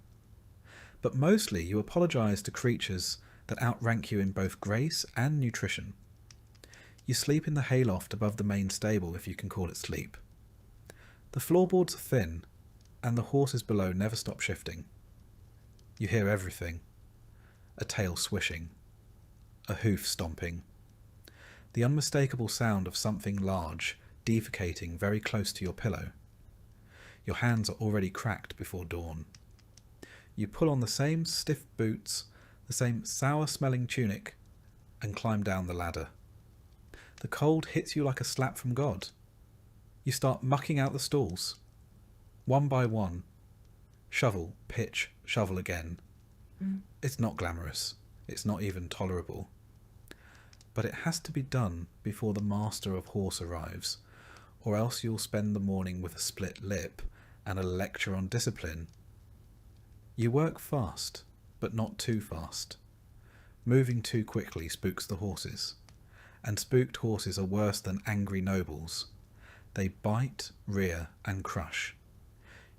S1: but mostly you apologise to creatures that outrank you in both grace and nutrition. You sleep in the hayloft above the main stable, if you can call it sleep. The floorboards are thin, and the horses below never stop shifting. You hear everything. A tail swishing, a hoof stomping, the unmistakable sound of something large defecating very close to your pillow. Your hands are already cracked before dawn. You pull on the same stiff boots, the same sour-smelling tunic, and climb down the ladder. The cold hits you like a slap from God. You start mucking out the stalls. One by one. Shovel, pitch, shovel again. It's not glamorous. It's not even tolerable. But it has to be done before the master of horse arrives, or else you'll spend the morning with a split lip and a lecture on discipline. You work fast, but not too fast. Moving too quickly spooks the horses, and spooked horses are worse than angry nobles. They bite, rear, and crush.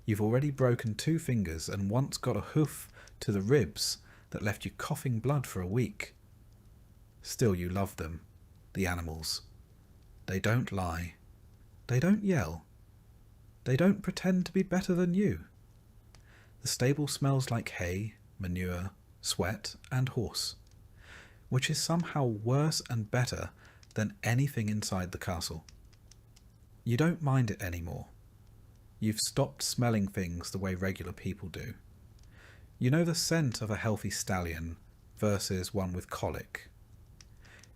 S1: You've already broken 2 fingers and once got a hoof to the ribs that left you coughing blood for a week. Still you love them, the animals. They don't lie. They don't yell. They don't pretend to be better than you. The stable smells like hay, manure, sweat, and horse, which is somehow worse and better than anything inside the castle. You don't mind it anymore. You've stopped smelling things the way regular people do. You know the scent of a healthy stallion versus one with colic.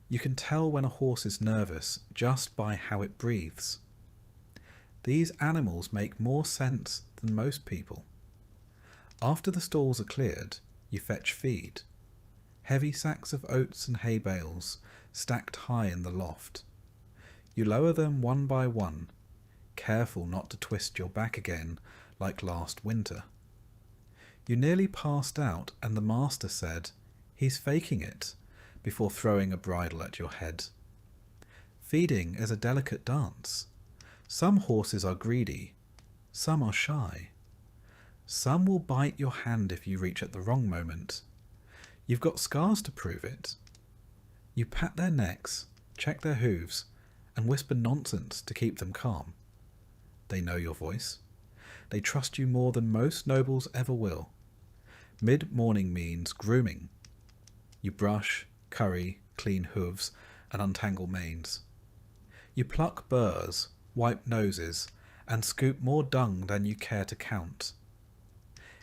S1: You can tell when a horse is nervous just by how it breathes. These animals make more sense than most people. After the stalls are cleared, you fetch feed. Heavy sacks of oats and hay bales stacked high in the loft. You lower them one by one, careful not to twist your back again like last winter. You nearly passed out and the master said, "He's faking it," before throwing a bridle at your head. Feeding is a delicate dance. Some horses are greedy, some are shy. Some will bite your hand if you reach at the wrong moment. You've got scars to prove it. You pat their necks, check their hooves, and whisper nonsense to keep them calm. They know your voice. They trust you more than most nobles ever will. Mid-morning means grooming. You brush, curry, clean hooves, and untangle manes. You pluck burrs, wipe noses, and scoop more dung than you care to count.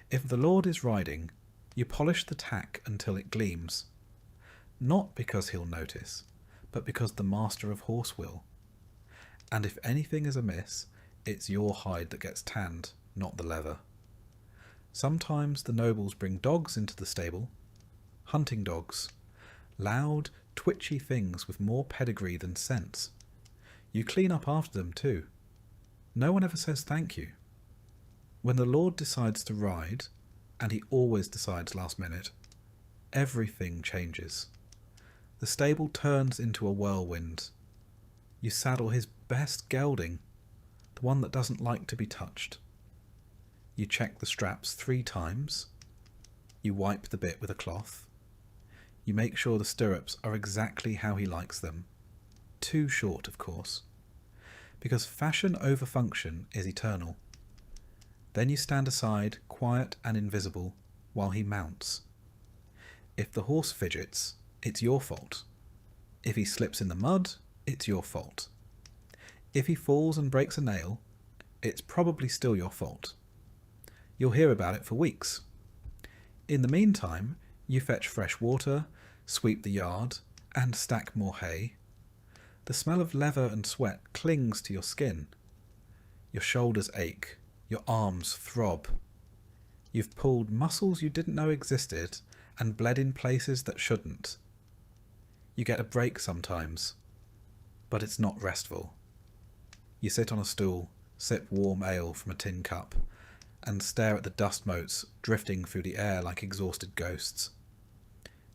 S1: If the lord is riding, you polish the tack until it gleams. Not because he'll notice, but because the master of horse will. And if anything is amiss, it's your hide that gets tanned, not the leather. Sometimes the nobles bring dogs into the stable. Hunting dogs. Loud, twitchy things with more pedigree than sense. You clean up after them too. No one ever says thank you. When the lord decides to ride, and he always decides last minute, everything changes. The stable turns into a whirlwind. You saddle his best gelding, the one that doesn't like to be touched. You check the straps 3 times. You wipe the bit with a cloth. You make sure the stirrups are exactly how he likes them. Too short, of course. Because fashion over function is eternal. Then you stand aside, quiet and invisible, while he mounts. If the horse fidgets, it's your fault. If he slips in the mud, it's your fault. If he falls and breaks a nail, it's probably still your fault. You'll hear about it for weeks. In the meantime, you fetch fresh water, sweep the yard, and stack more hay. The smell of leather and sweat clings to your skin. Your shoulders ache, your arms throb. You've pulled muscles you didn't know existed and bled in places that shouldn't. You get a break sometimes, but it's not restful. You sit on a stool, sip warm ale from a tin cup, and stare at the dust motes drifting through the air like exhausted ghosts.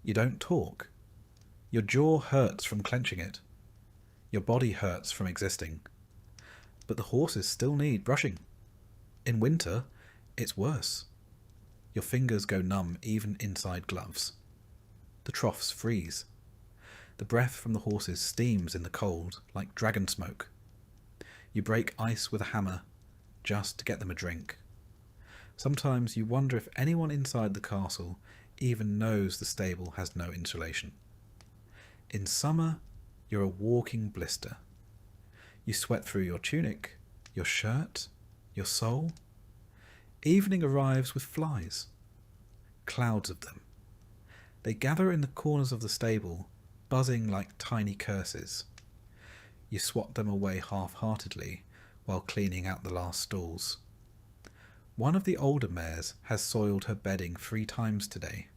S1: You don't talk. Your jaw hurts from clenching it. Your body hurts from existing. But the horses still need brushing. In winter, it's worse. Your fingers go numb even inside gloves. The troughs freeze. The breath from the horses steams in the cold like dragon smoke. You break ice with a hammer just to get them a drink. Sometimes you wonder if anyone inside the castle even knows the stable has no insulation. In summer, you're a walking blister. You sweat through your tunic, your shirt, your soul. Evening arrives with flies. Clouds of them. They gather in the corners of the stable, buzzing like tiny curses. You swat them away half-heartedly while cleaning out the last stalls. One of the older mares has soiled her bedding 3 times today.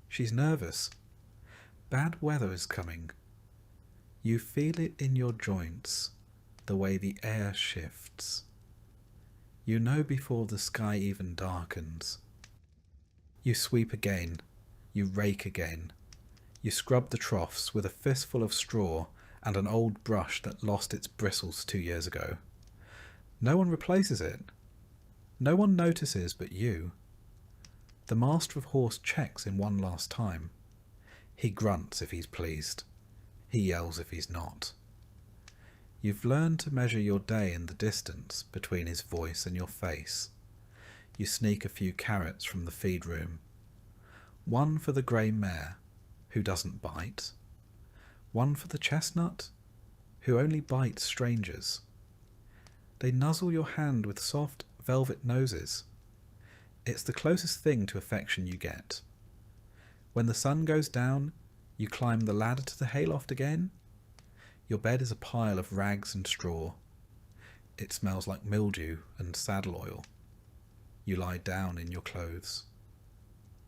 S1: She's nervous. Bad weather is coming. You feel it in your joints, the way the air shifts. You know before the sky even darkens. You sweep again. You rake again. You scrub the troughs with a fistful of straw and an old brush that lost its bristles 2 years ago. No one replaces it. No one notices but you. The master of horse checks in one last time. He grunts if he's pleased. He yells if he's not. You've learned to measure your day in the distance between his voice and your face. You sneak a few carrots from the feed room. One for the grey mare, who doesn't bite. One for the chestnut, who only bites strangers. They nuzzle your hand with soft velvet noses. It's the closest thing to affection you get. When the sun goes down, you climb the ladder to the hayloft again. Your bed is a pile of rags and straw. It smells like mildew and saddle oil. You lie down in your clothes.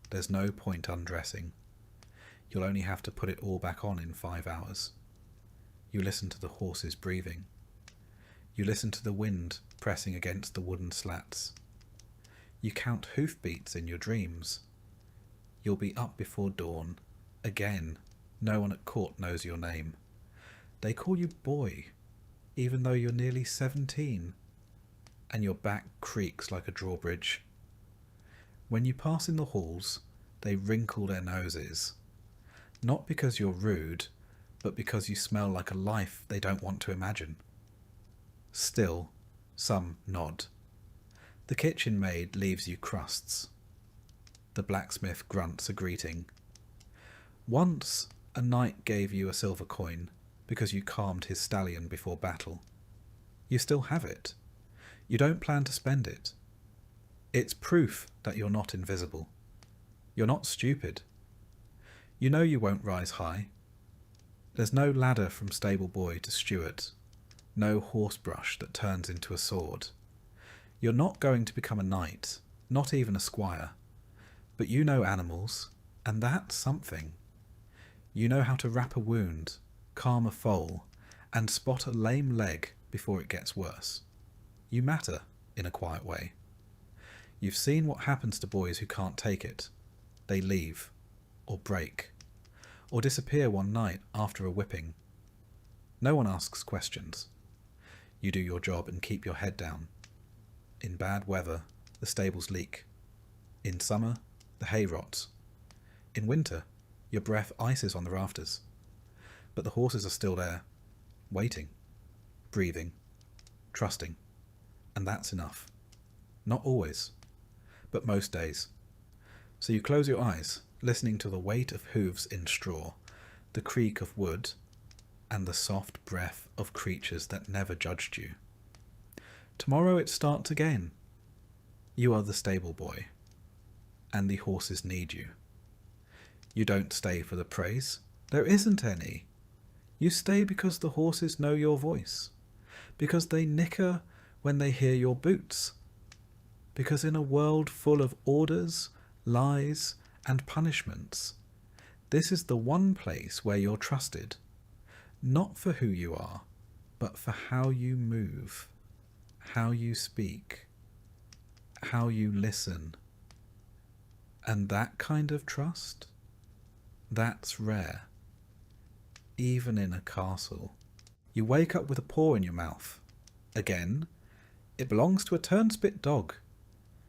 S1: There's no point undressing. You'll only have to put it all back on in 5 hours. You listen to the horses breathing. You listen to the wind pressing against the wooden slats. You count hoofbeats in your dreams. You'll be up before dawn. Again, no one at court knows your name. They call you boy, even though you're nearly 17, and your back creaks like a drawbridge. When you pass in the halls, they wrinkle their noses. Not because you're rude, but because you smell like a life they don't want to imagine. Still, some nod. The kitchen maid leaves you crusts. The blacksmith grunts a greeting. Once, a knight gave you a silver coin because you calmed his stallion before battle. You still have it. You don't plan to spend it. It's proof that you're not invisible. You're not stupid. You know you won't rise high. There's no ladder from stable boy to steward, no horsebrush that turns into a sword. You're not going to become a knight, not even a squire. But you know animals, and that's something. You know how to wrap a wound, calm a foal, and spot a lame leg before it gets worse. You matter in a quiet way. You've seen what happens to boys who can't take it. They leave, or break, or disappear one night after a whipping. No one asks questions. You do your job and keep your head down. In bad weather, the stables leak. In summer, the hay rots. In winter, your breath ices on the rafters. But the horses are still there, waiting, breathing, trusting. And that's enough. Not always, but most days. So you close your eyes, listening to the weight of hooves in straw, the creak of wood, and the soft breath of creatures that never judged you. Tomorrow it starts again. You are the stable boy, and the horses need you. You don't stay for the praise. There isn't any. You stay because the horses know your voice, because they nicker when they hear your boots, because in a world full of orders, lies, and punishments, this is the one place where you're trusted, not for who you are, but for how you move, how you speak, how you listen. And that kind of trust, that's rare, even in a castle. You wake up with a paw in your mouth. Again, it belongs to a turnspit dog,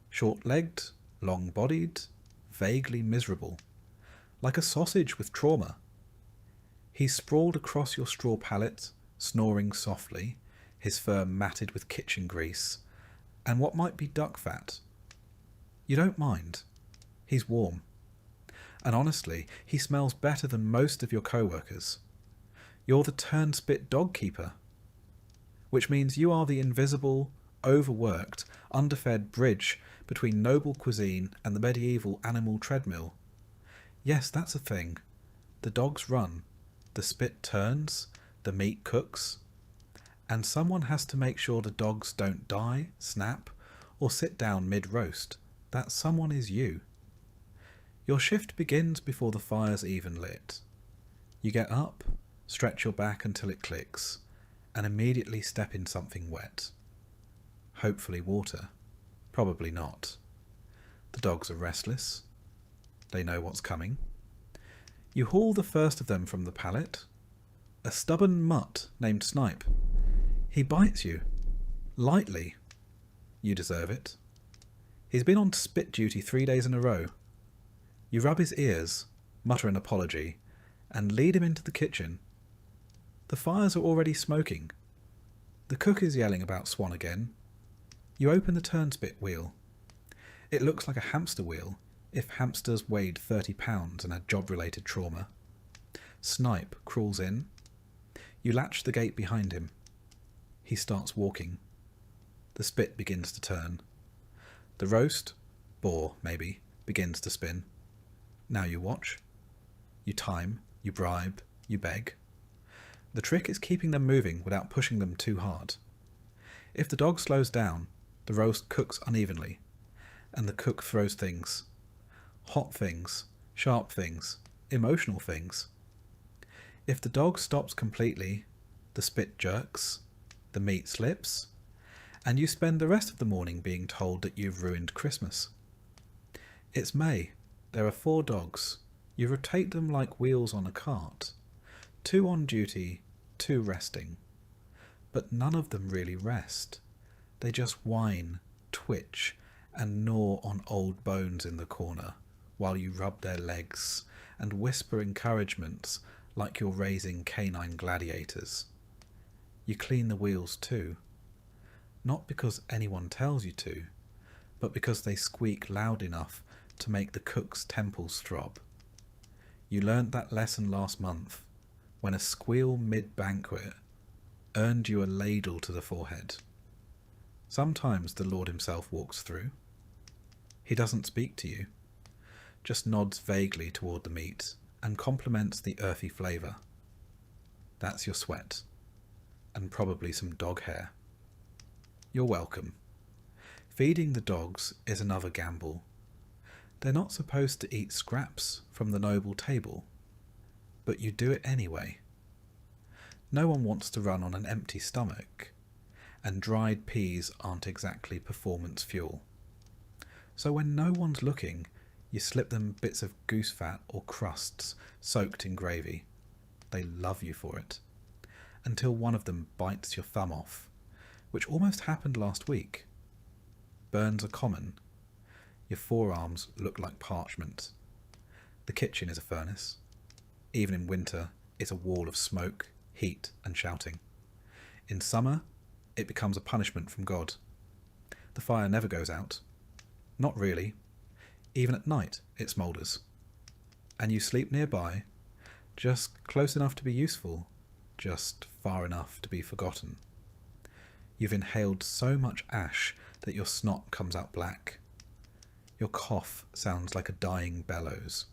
S1: short-legged, long-bodied, vaguely miserable, like a sausage with trauma. He's sprawled across your straw pallet, snoring softly, his fur matted with kitchen grease, and what might be duck fat. You don't mind. He's warm. And honestly, he smells better than most of your co-workers. You're the turnspit dog keeper, which means you are the invisible, overworked, underfed bridge between noble cuisine and the medieval animal treadmill. Yes, that's a thing. The dogs run, the spit turns, the meat cooks, and someone has to make sure the dogs don't die, snap, or sit down mid-roast. That someone is you. Your shift begins before the fire's even lit. You get up, stretch your back until it clicks, and immediately step in something wet. Hopefully water. Probably not. The dogs are restless. They know what's coming. You haul the first of them from the pallet. A stubborn mutt named Snipe. He bites you. Lightly. You deserve it. He's been on spit duty 3 days in a row. You rub his ears, mutter an apology, and lead him into the kitchen. The fires are already smoking. The cook is yelling about Swan again. You open the turnspit wheel. It looks like a hamster wheel, if hamsters weighed 30 pounds and had job-related trauma. Snipe crawls in. You latch the gate behind him. He starts walking. The spit begins to turn. The roast, boar maybe, begins to spin. Now you watch. You time, you bribe, you beg. The trick is keeping them moving without pushing them too hard. If the dog slows down, the roast cooks unevenly, and the cook throws things. Hot things, sharp things, emotional things. If the dog stops completely, the spit jerks, the meat slips, and you spend the rest of the morning being told that you've ruined Christmas. It's May. There are 4 dogs. You rotate them like wheels on a cart. 2 on duty, 2 resting. But none of them really rest. They just whine, twitch, and gnaw on old bones in the corner, while you rub their legs and whisper encouragements like you're raising canine gladiators. You clean the wheels too. Not because anyone tells you to, but because they squeak loud enough to make the cook's temples throb. You learnt that lesson last month, when a squeal mid-banquet earned you a ladle to the forehead. Sometimes the Lord himself walks through. He doesn't speak to you, just nods vaguely toward the meat and compliments the earthy flavour. That's your sweat, and probably some dog hair. You're welcome. Feeding the dogs is another gamble. They're not supposed to eat scraps from the noble table, but you do it anyway. No one wants to run on an empty stomach, and dried peas aren't exactly performance fuel. So when no one's looking, you slip them bits of goose fat or crusts soaked in gravy. They love you for it, until one of them bites your thumb off, which almost happened last week. burns are common. Your forearms look like parchment. The kitchen is a furnace. Even in winter, it's a wall of smoke, heat, and shouting. In summer, it becomes a punishment from God. The fire never goes out. Not really. Even at night, it smoulders. And you sleep nearby, just close enough to be useful, just far enough to be forgotten. You've inhaled so much ash that your snot comes out black. Your cough sounds like a dying bellows.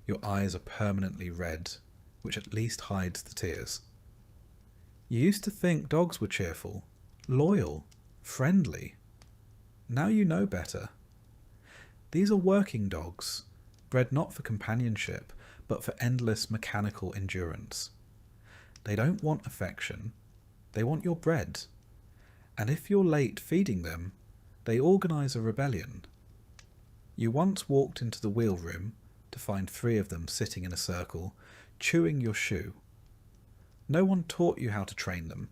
S1: Your eyes are permanently red, which at least hides the tears. You used to think dogs were cheerful, loyal, friendly. Now you know better. These are working dogs, bred not for companionship, but for endless mechanical endurance. They don't want affection, they want your bread. And if you're late feeding them, they organise a rebellion. You once walked into the wheel room to find 3 of them sitting in a circle, chewing your shoe. No one taught you how to train them.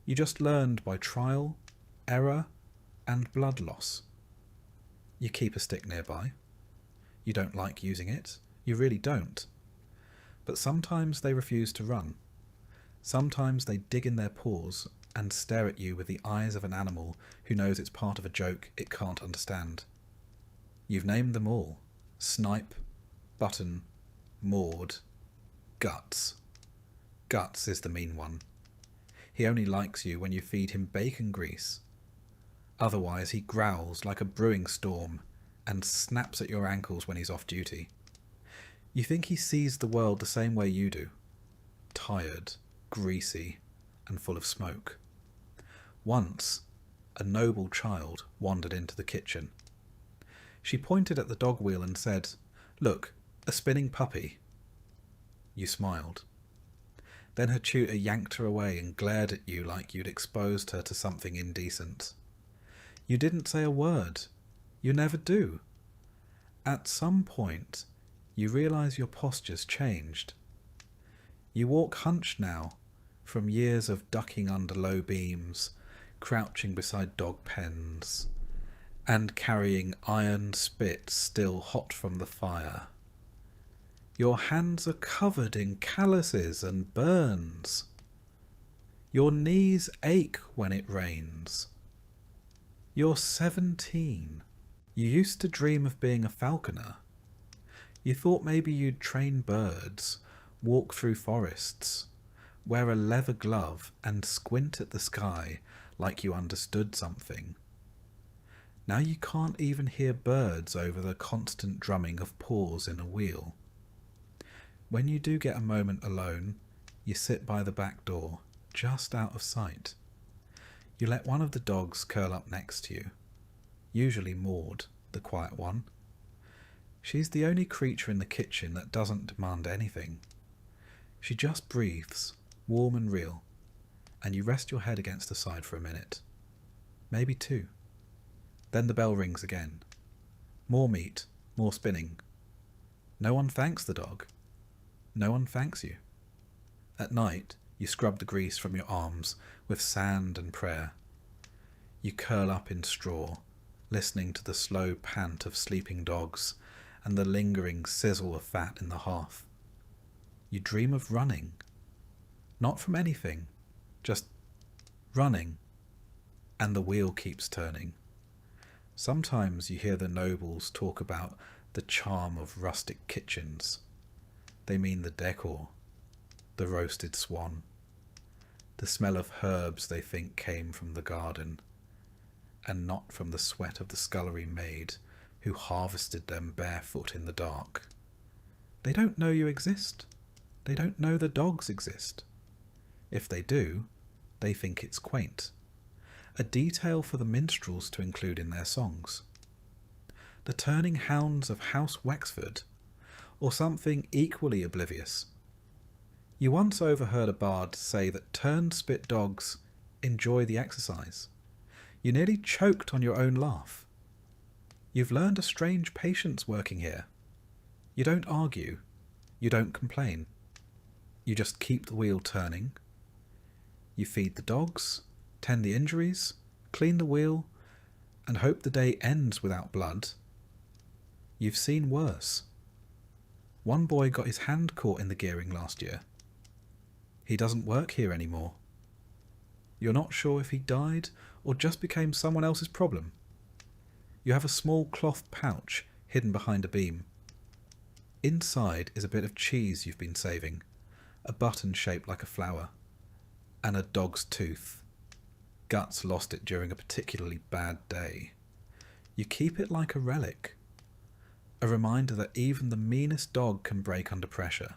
S1: You just learned by trial, error, and blood loss. You keep a stick nearby. You don't like using it. You really don't. But sometimes they refuse to run. Sometimes they dig in their paws and stare at you with the eyes of an animal who knows it's part of a joke it can't understand. You've named them all. Snipe, Button, Maud, Guts. Guts is the mean one. He only likes you when you feed him bacon grease. Otherwise he growls like a brewing storm and snaps at your ankles when he's off duty. You think he sees the world the same way you do. Tired, greasy, and full of smoke. Once, a noble child wandered into the kitchen. She pointed at the dog wheel and said, "Look, a spinning puppy." You smiled. Then her tutor yanked her away and glared at you like you'd exposed her to something indecent. You didn't say a word. You never do. At some point, you realise your posture's changed. You walk hunched now, from years of ducking under low beams, crouching beside dog pens, and carrying iron spit still hot from the fire. Your hands are covered in calluses and burns. Your knees ache when it rains. You're 17. You used to dream of being a falconer. You thought maybe you'd train birds, walk through forests, wear a leather glove and squint at the sky like you understood something. Now you can't even hear birds over the constant drumming of paws in a wheel. When you do get a moment alone, you sit by the back door, just out of sight. You let one of the dogs curl up next to you, usually Maud, the quiet one. She's the only creature in the kitchen that doesn't demand anything. She just breathes, warm and real, and you rest your head against the side for a minute. Maybe 2. Then the bell rings again. More meat, more spinning. No one thanks the dog. No one thanks you. At night, you scrub the grease from your arms with sand and prayer. You curl up in straw, listening to the slow pant of sleeping dogs and the lingering sizzle of fat in the hearth. You dream of running. Not from anything, just running. And the wheel keeps turning. Sometimes you hear the nobles talk about the charm of rustic kitchens. They mean the decor, the roasted swan, the smell of herbs they think came from the garden, and not from the sweat of the scullery maid who harvested them barefoot in the dark. They don't know you exist. They don't know the dogs exist. If they do, they think it's quaint. A detail for the minstrels to include in their songs. The turning hounds of House Wexford, or something equally oblivious. You once overheard a bard say that turn-spit dogs enjoy the exercise. You nearly choked on your own laugh. You've learned a strange patience working here. You don't argue. You don't complain. You just keep the wheel turning. You feed the dogs, tend the injuries, clean the wheel, and hope the day ends without blood. You've seen worse. One boy got his hand caught in the gearing last year. He doesn't work here anymore. You're not sure if he died or just became someone else's problem. You have a small cloth pouch hidden behind a beam. Inside is a bit of cheese you've been saving, a button shaped like a flower, and a dog's tooth. Guts lost it during a particularly bad day. You keep it like a relic, a reminder that even the meanest dog can break under pressure.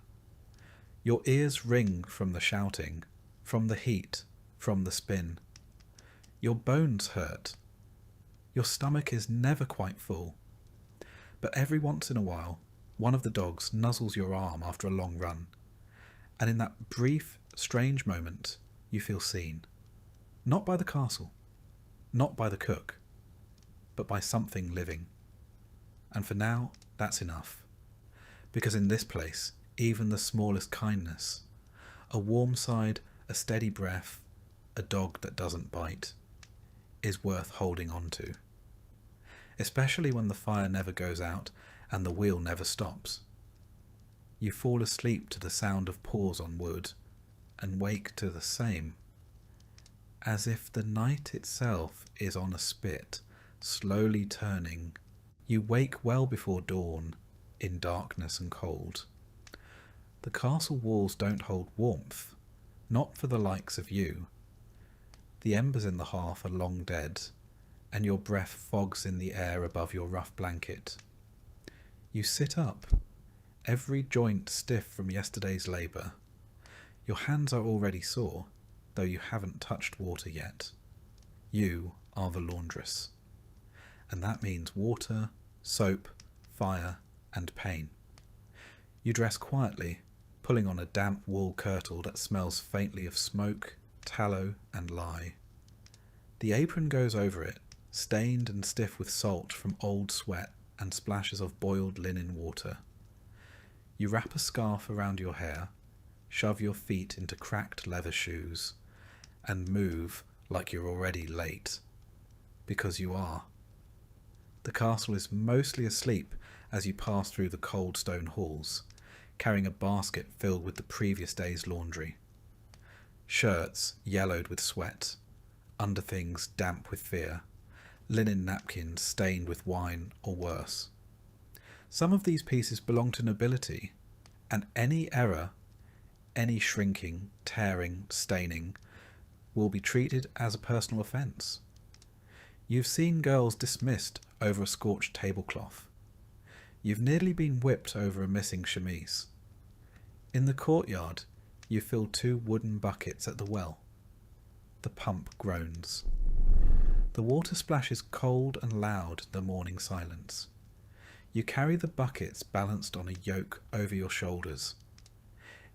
S1: Your ears ring from the shouting, from the heat, from the spin. Your bones hurt. Your stomach is never quite full. But every once in a while, one of the dogs nuzzles your arm after a long run, and in that brief, strange moment, you feel seen. Not by the castle, not by the cook, but by something living. And for now, that's enough. Because in this place, even the smallest kindness, a warm side, a steady breath, a dog that doesn't bite, is worth holding on to. Especially when the fire never goes out and the wheel never stops. You fall asleep to the sound of paws on wood, and wake to the same, as if the night itself is on a spit, slowly turning. You wake well before dawn, in darkness and cold. The castle walls don't hold warmth, not for the likes of you. The embers in the hearth are long dead, and your breath fogs in the air above your rough blanket. You sit up, every joint stiff from yesterday's labour. Your hands are already sore, though you haven't touched water yet. You are the laundress. And that means water, soap, fire, and pain. You dress quietly, pulling on a damp wool kirtle that smells faintly of smoke, tallow, and lye. The apron goes over it, stained and stiff with salt from old sweat and splashes of boiled linen water. You wrap a scarf around your hair, shove your feet into cracked leather shoes, and move like you're already late. Because you are. The castle is mostly asleep as you pass through the cold stone halls, carrying a basket filled with the previous day's laundry. Shirts yellowed with sweat, underthings damp with fear, linen napkins stained with wine or worse. Some of these pieces belong to nobility, and any error, any shrinking, tearing, staining, will be treated as a personal offence. You've seen girls dismissed over a scorched tablecloth. You've nearly been whipped over a missing chemise. In the courtyard, you fill 2 wooden buckets at the well. The pump groans. The water splashes cold and loud in the morning silence. You carry the buckets balanced on a yoke over your shoulders.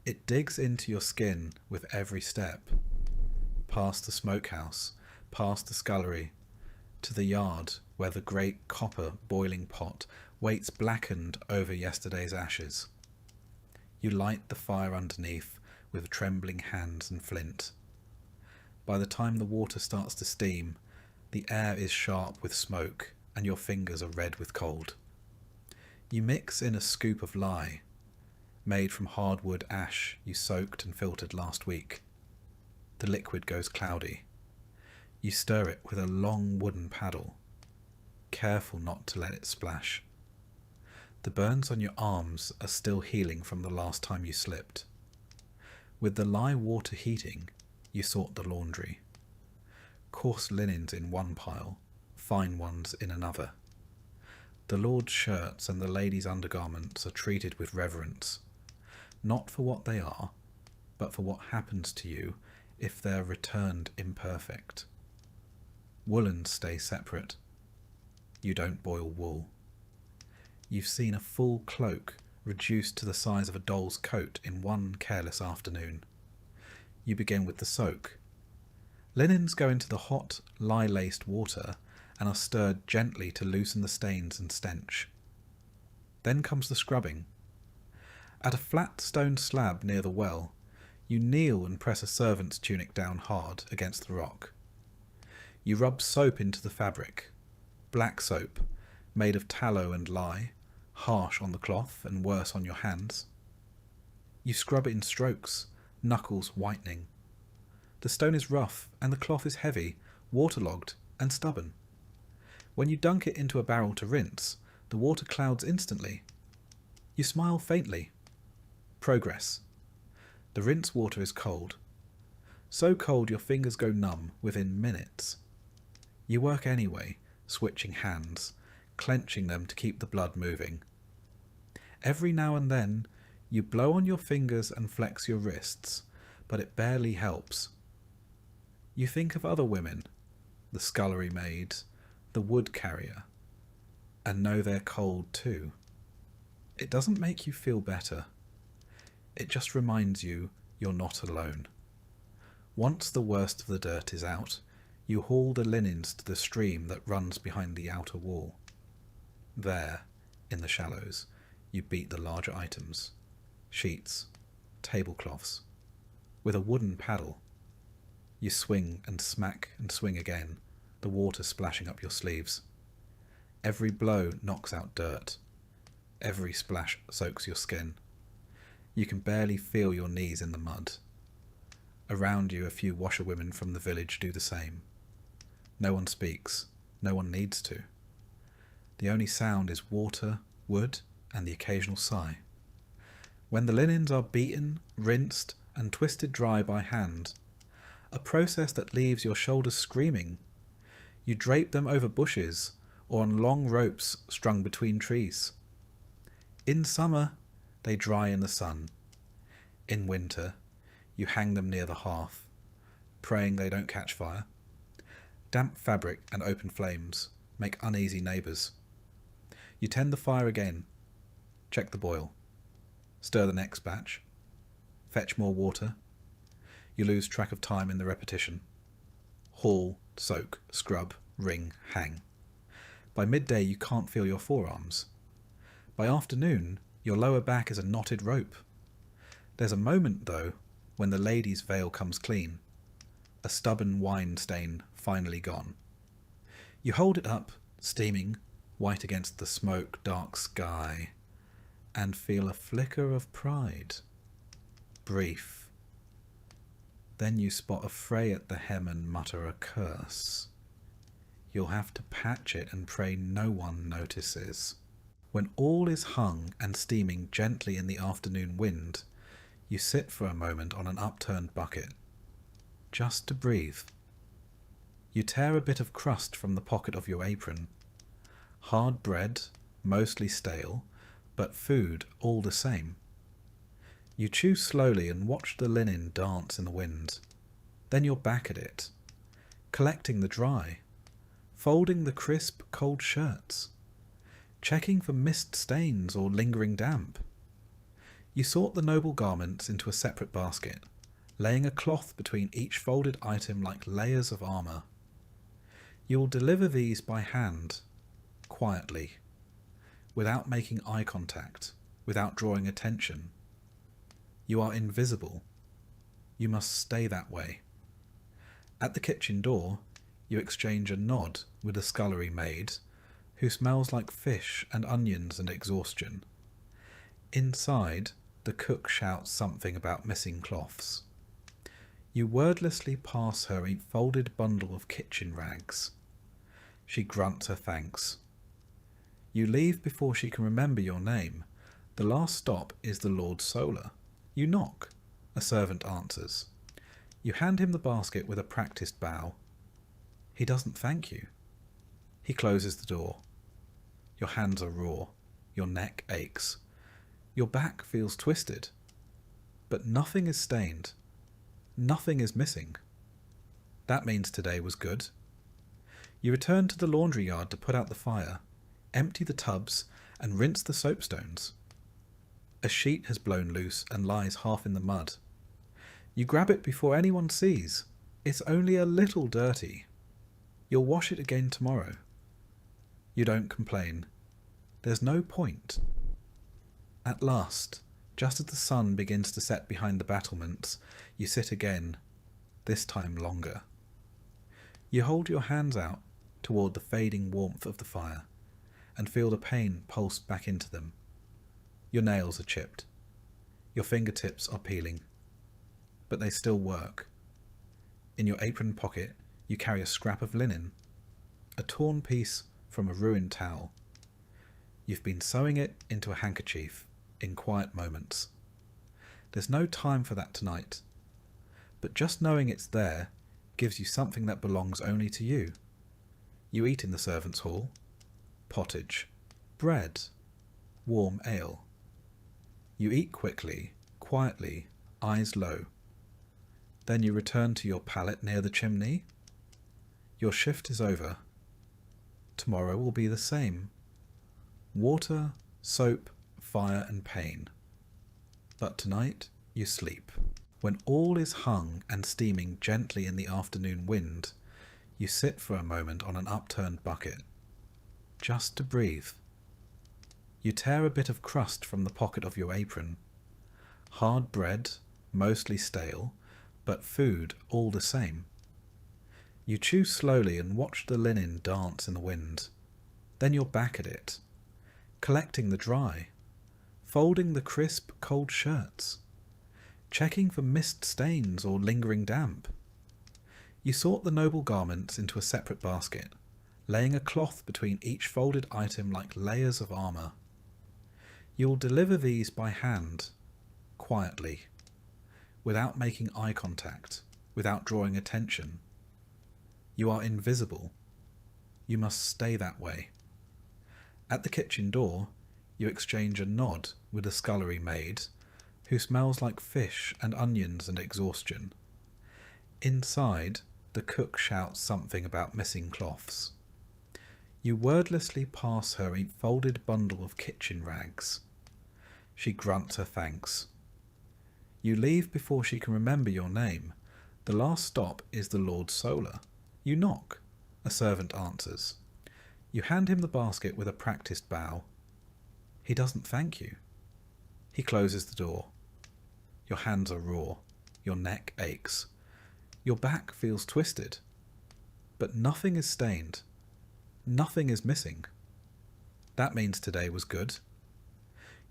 S1: It digs into your skin with every step. Past the smokehouse, past the scullery, to the yard where the great copper boiling pot waits blackened over yesterday's ashes. You light the fire underneath with trembling hands and flint. By the time the water starts to steam, the air is sharp with smoke and your fingers are red with cold. You mix in a scoop of lye, made from hardwood ash you soaked and filtered last week. The liquid goes cloudy. You stir it with a long wooden paddle, careful not to let it splash. The burns on your arms are still healing from the last time you slipped. With the lye water heating, you sort the laundry. Coarse linens in one pile, fine ones in another. The lord's shirts and the ladies' undergarments are treated with reverence, not for what they are, but for what happens to you if they're returned imperfect. Woolens stay separate. You don't boil wool. You've seen a full cloak reduced to the size of a doll's coat in one careless afternoon. You begin with the soak. Linens go into the hot, lye-laced water and are stirred gently to loosen the stains and stench. Then comes the scrubbing. At a flat stone slab near the well, you kneel and press a servant's tunic down hard against the rock. You rub soap into the fabric, black soap, made of tallow and lye, harsh on the cloth and worse on your hands. You scrub it in strokes, knuckles whitening. The stone is rough and the cloth is heavy, waterlogged and stubborn. When you dunk it into a barrel to rinse, the water clouds instantly. You smile faintly. Progress. The rinse water is cold. So cold your fingers go numb within minutes. You work anyway, switching hands, clenching them to keep the blood moving. Every now and then, you blow on your fingers and flex your wrists, but it barely helps. You think of other women, the scullery maid, the wood carrier, and know they're cold too. It doesn't make you feel better. It just reminds you you're not alone. Once the worst of the dirt is out, you haul the linens to the stream that runs behind the outer wall. There, in the shallows, you beat the larger items, sheets, tablecloths, with a wooden paddle. You swing and smack and swing again, the water splashing up your sleeves. Every blow knocks out dirt. Every splash soaks your skin. You can barely feel your knees in the mud. Around you, a few washerwomen from the village do the same. No one speaks. No one needs to. The only sound is water, wood, and the occasional sigh. When the linens are beaten, rinsed, and twisted dry by hand, a process that leaves your shoulders screaming, you drape them over bushes or on long ropes strung between trees. In summer, they dry in the sun. In winter, you hang them near the hearth, praying they don't catch fire. Damp fabric and open flames make uneasy neighbours. You tend the fire again, check the boil, stir the next batch, fetch more water. You lose track of time in the repetition. Haul, soak, scrub, wring, hang. By midday you can't feel your forearms. By afternoon, your lower back is a knotted rope. There's a moment, though, when the lady's veil comes clean, a stubborn wine stain finally gone. You hold it up, steaming, white against the smoke-dark sky, and feel a flicker of pride. Brief. Then you spot a fray at the hem and mutter a curse. You'll have to patch it and pray no one notices. When all is hung and steaming gently in the afternoon wind, you sit for a moment on an upturned bucket, just to breathe. You tear a bit of crust from the pocket of your apron. Hard bread, mostly stale, but food all the same. You chew slowly and watch the linen dance in the wind. Then you're back at it, collecting the dry, folding the crisp, cold shirts, checking for mist stains or lingering damp. You sort the noble garments into a separate basket, laying a cloth between each folded item like layers of armour. You will deliver these by hand, quietly, without making eye contact, without drawing attention. You are invisible. You must stay that way. At the kitchen door, you exchange a nod with the scullery maid, who smells like fish and onions and exhaustion. Inside, the cook shouts something about missing cloths. You wordlessly pass her a folded bundle of kitchen rags. She grunts her thanks. You leave before she can remember your name. The last stop is the Lord Solar. You knock. A servant answers. You hand him the basket with a practised bow. He doesn't thank you. He closes the door. Your hands are raw. Your neck aches. Your back feels twisted. But nothing is stained. Nothing is missing. That means today was good. You return to the laundry yard to put out the fire, empty the tubs, and rinse the soapstones. A sheet has blown loose and lies half in the mud. You grab it before anyone sees. It's only a little dirty. You'll wash it again tomorrow. You don't complain. There's no point. At last, just as the sun begins to set behind the battlements, you sit again, this time longer. You hold your hands out, toward the fading warmth of the fire, and feel the pain pulse back into them. Your nails are chipped. Your fingertips are peeling. But they still work. In your apron pocket, you carry a scrap of linen, a torn piece from a ruined towel. You've been sewing it into a handkerchief in quiet moments. There's no time for that tonight, but just knowing it's there gives you something that belongs only to you. You eat in the servants' hall, pottage, bread, warm ale. You eat quickly, quietly, eyes low. Then you return to your pallet near the chimney. Your shift is over. Tomorrow will be the same. Water, soap, fire and pain. But tonight you sleep. When all is hung and steaming gently in the afternoon wind, you sit for a moment on an upturned bucket, just to breathe. You tear a bit of crust from the pocket of your apron. Hard bread, mostly stale, but food all the same. You chew slowly and watch the linen dance in the wind. Then you're back at it, collecting the dry, folding the crisp, cold shirts, checking for mist stains or lingering damp. You sort the noble garments into a separate basket, laying a cloth between each folded item like layers of armour. You will deliver these by hand, quietly, without making eye contact, without drawing attention. You are invisible. You must stay that way. At the kitchen door, you exchange a nod with the scullery maid, who smells like fish and onions and exhaustion. Inside, the cook shouts something about missing cloths. You wordlessly pass her a folded bundle of kitchen rags. She grunts her thanks. You leave before she can remember your name. The last stop is the Lord Solar. You knock. A servant answers. You hand him the basket with a practised bow. He doesn't thank you. He closes the door. Your hands are raw. Your neck aches. Your back feels twisted. But nothing is stained. Nothing is missing. That means today was good.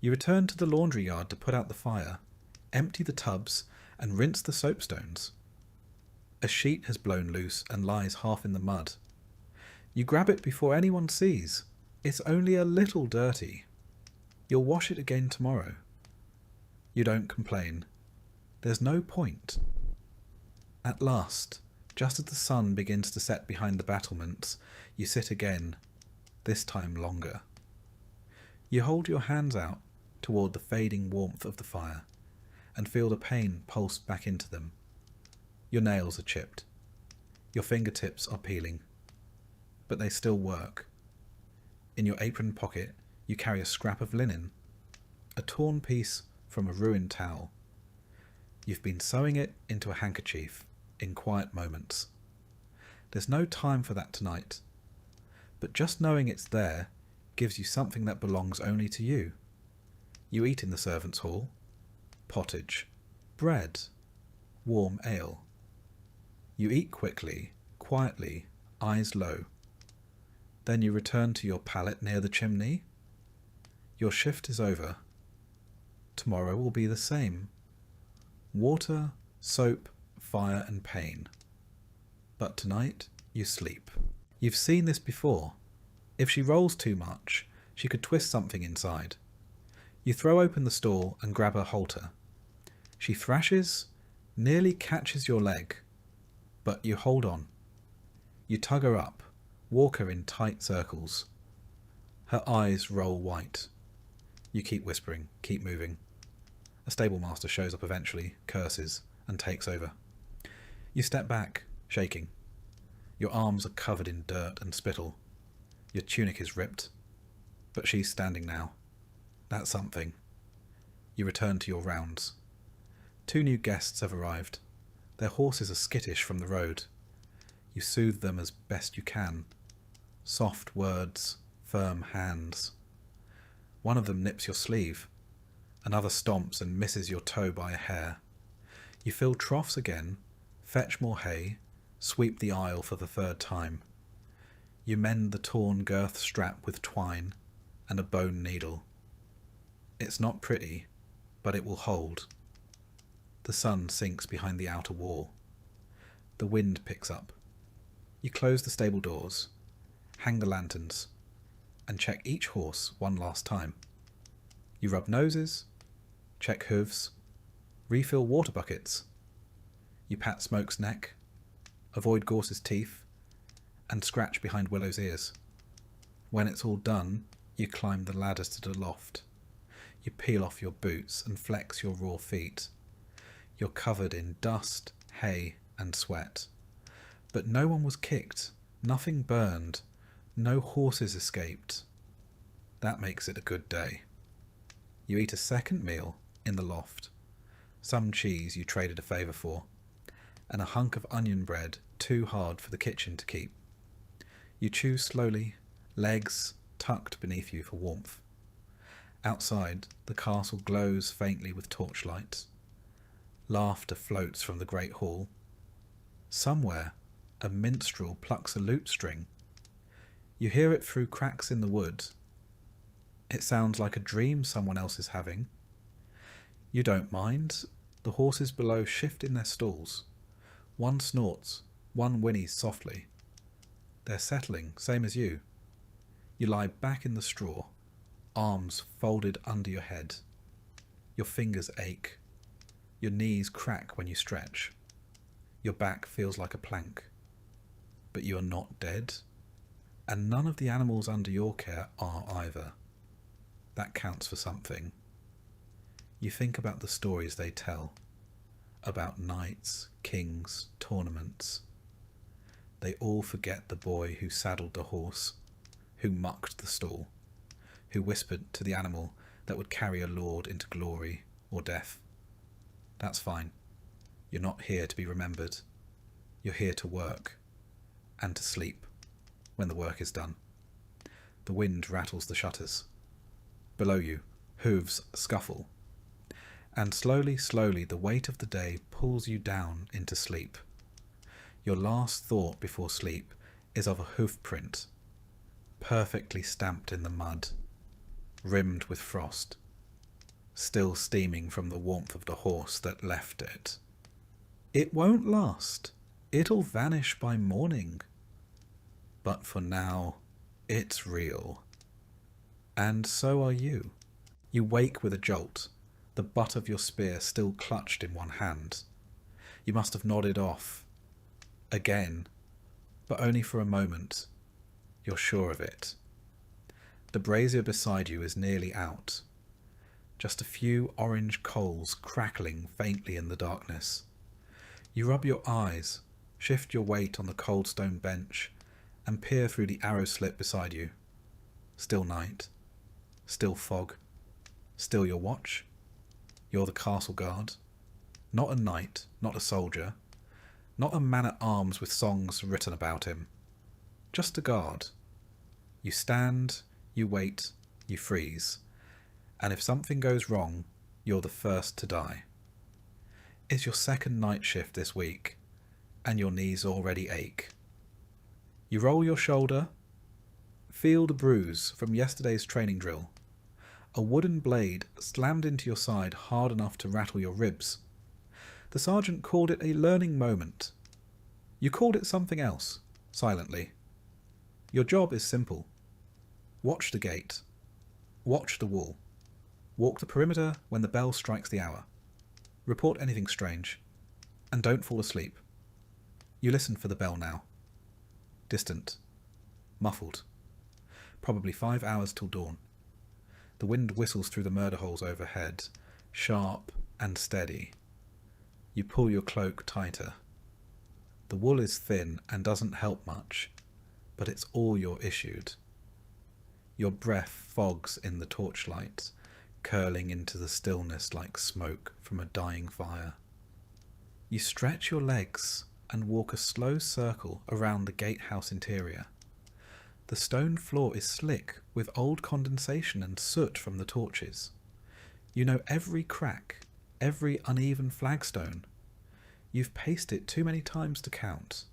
S1: You return to the laundry yard to put out the fire, empty the tubs, and rinse the soapstones. A sheet has blown loose and lies half in the mud. You grab it before anyone sees. It's only a little dirty. You'll wash it again tomorrow. You don't complain. There's no point. At last, just as the sun begins to set behind the battlements, you sit again, this time longer. You hold your hands out toward the fading warmth of the fire, and feel the pain pulse back into them. Your nails are chipped. Your fingertips are peeling. But they still work. In your apron pocket, you carry a scrap of linen, a torn piece from a ruined towel. You've been sewing it into a handkerchief in quiet moments. There's no time for that tonight, but just knowing it's there gives you something that belongs only to you. You eat in the servants' hall, pottage, bread, warm ale. You eat quickly, quietly, eyes low. Then you return to your pallet near the chimney. Your shift is over. Tomorrow will be the same. Water, soap, fire and pain. But tonight you sleep. You've seen this before. If she rolls too much, she could twist something inside. You throw open the store and grab her halter. She thrashes, nearly catches your leg, but you hold on. You tug her up, walk her in tight circles. Her eyes roll white. You keep whispering, keep moving. A stable master shows up eventually, curses, and takes over. You step back, shaking. Your arms are covered in dirt and spittle. Your tunic is ripped. But she's standing now. That's something. You return to your rounds. 2 new guests have arrived. Their horses are skittish from the road. You soothe them as best you can. Soft words, firm hands. One of them nips your sleeve. Another stomps and misses your toe by a hair. You fill troughs again, fetch more hay, sweep the aisle for the 3rd time. You mend the torn girth strap with twine and a bone needle. It's not pretty, but it will hold. The sun sinks behind the outer wall. The wind picks up. You close the stable doors, hang the lanterns, and check each horse one last time. You rub noses, check hooves, refill water buckets. You pat Smoke's neck, avoid Gorse's teeth, and scratch behind Willow's ears. When it's all done, you climb the ladders to the loft. You peel off your boots and flex your raw feet. You're covered in dust, hay, and sweat. But no one was kicked, nothing burned, no horses escaped. That makes it a good day. You eat a second meal in the loft, some cheese you traded a favour for, and a hunk of onion bread too hard for the kitchen to keep. You chew slowly, legs tucked beneath you for warmth. Outside, the castle glows faintly with torchlight. Laughter floats from the great hall. Somewhere, a minstrel plucks a lute string. You hear it through cracks in the wood. It sounds like a dream someone else is having. You don't mind. The horses below shift in their stalls. One snorts, one whinnies softly. They're settling, same as you. You lie back in the straw, arms folded under your head. Your fingers ache. Your knees crack when you stretch. Your back feels like a plank. But you are not dead, and none of the animals under your care are either. That counts for something. You think about the stories they tell, about knights, kings, tournaments. They all forget the boy who saddled the horse, who mucked the stall, who whispered to the animal that would carry a lord into glory or death. That's fine. You're not here to be remembered. You're here to work, and to sleep when the work is done. The wind rattles the shutters. Below you, hooves scuffle. And slowly, slowly, the weight of the day pulls you down into sleep. Your last thought before sleep is of a hoof print, perfectly stamped in the mud, rimmed with frost, still steaming from the warmth of the horse that left it. It won't last. It'll vanish by morning. But for now, it's real. And so are you. You wake with a jolt, the butt of your spear still clutched in one hand. You must have nodded off. Again, but only for a moment. You're sure of it. The brazier beside you is nearly out. Just a few orange coals crackling faintly in the darkness. You rub your eyes, shift your weight on the cold stone bench, and peer through the arrow slit beside you. Still night. Still fog. Still your watch. You're the castle guard. Not a knight, not a soldier. Not a man-at-arms with songs written about him. Just a guard. You stand, you wait, you freeze. And if something goes wrong, you're the first to die. It's your second night shift this week, and your knees already ache. You roll your shoulder, feel the bruise from yesterday's training drill. A wooden blade slammed into your side hard enough to rattle your ribs. The sergeant called it a learning moment. You called it something else, silently. Your job is simple. Watch the gate. Watch the wall. Walk the perimeter when the bell strikes the hour. Report anything strange. And don't fall asleep. You listen for the bell now. Distant. Muffled. Probably 5 hours till dawn. The wind whistles through the murder holes overhead, sharp and steady. You pull your cloak tighter. The wool is thin and doesn't help much, but it's all you're issued. Your breath fogs in the torchlight, curling into the stillness like smoke from a dying fire. You stretch your legs and walk a slow circle around the gatehouse interior. The stone floor is slick with old condensation and soot from the torches. You know every crack, every uneven flagstone. You've paced it too many times to count.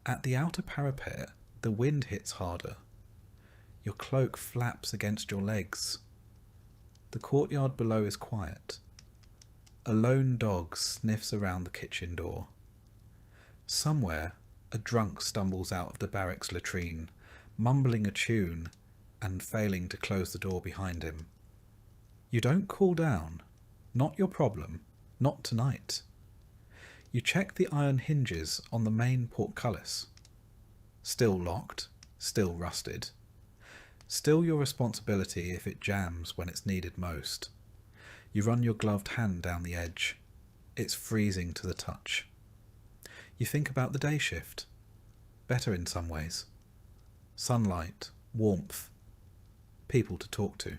S1: At the outer parapet, The wind hits harder. Your cloak flaps against your legs. The courtyard below is quiet. A lone dog sniffs around the kitchen door. Somewhere, a drunk stumbles out of the barracks latrine, mumbling a tune and failing to close the door behind him. You don't cool down. Not your problem. Not tonight. You check the iron hinges on the main portcullis. Still locked, still rusted. Still your responsibility if it jams when it's needed most. You run your gloved hand down the edge. It's freezing to the touch. You think about the day shift. Better in some ways. Sunlight, warmth, people to talk to.